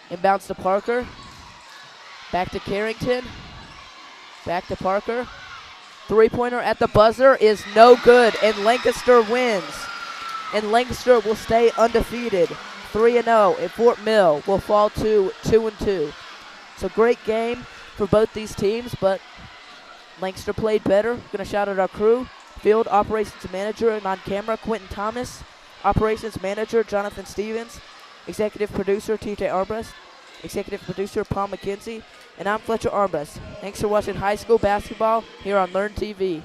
Inbounds to Parker. Back to Carrington. Back to Parker. Three-pointer at the buzzer is no good, and Lancaster wins. And Lancaster will stay undefeated, 3-0, and Fort Mill will fall to 2-2. So great game for both these teams, but Lancaster played better. Going to shout out our crew. Field Operations Manager and on camera, Quentin Thomas. Operations Manager, Jonathan Stevens. Executive Producer, TJ Armbrust. Executive Producer, Paul McKenzie. And I'm Fletcher Armbrust. Thanks for watching high school basketball here on Learn TV.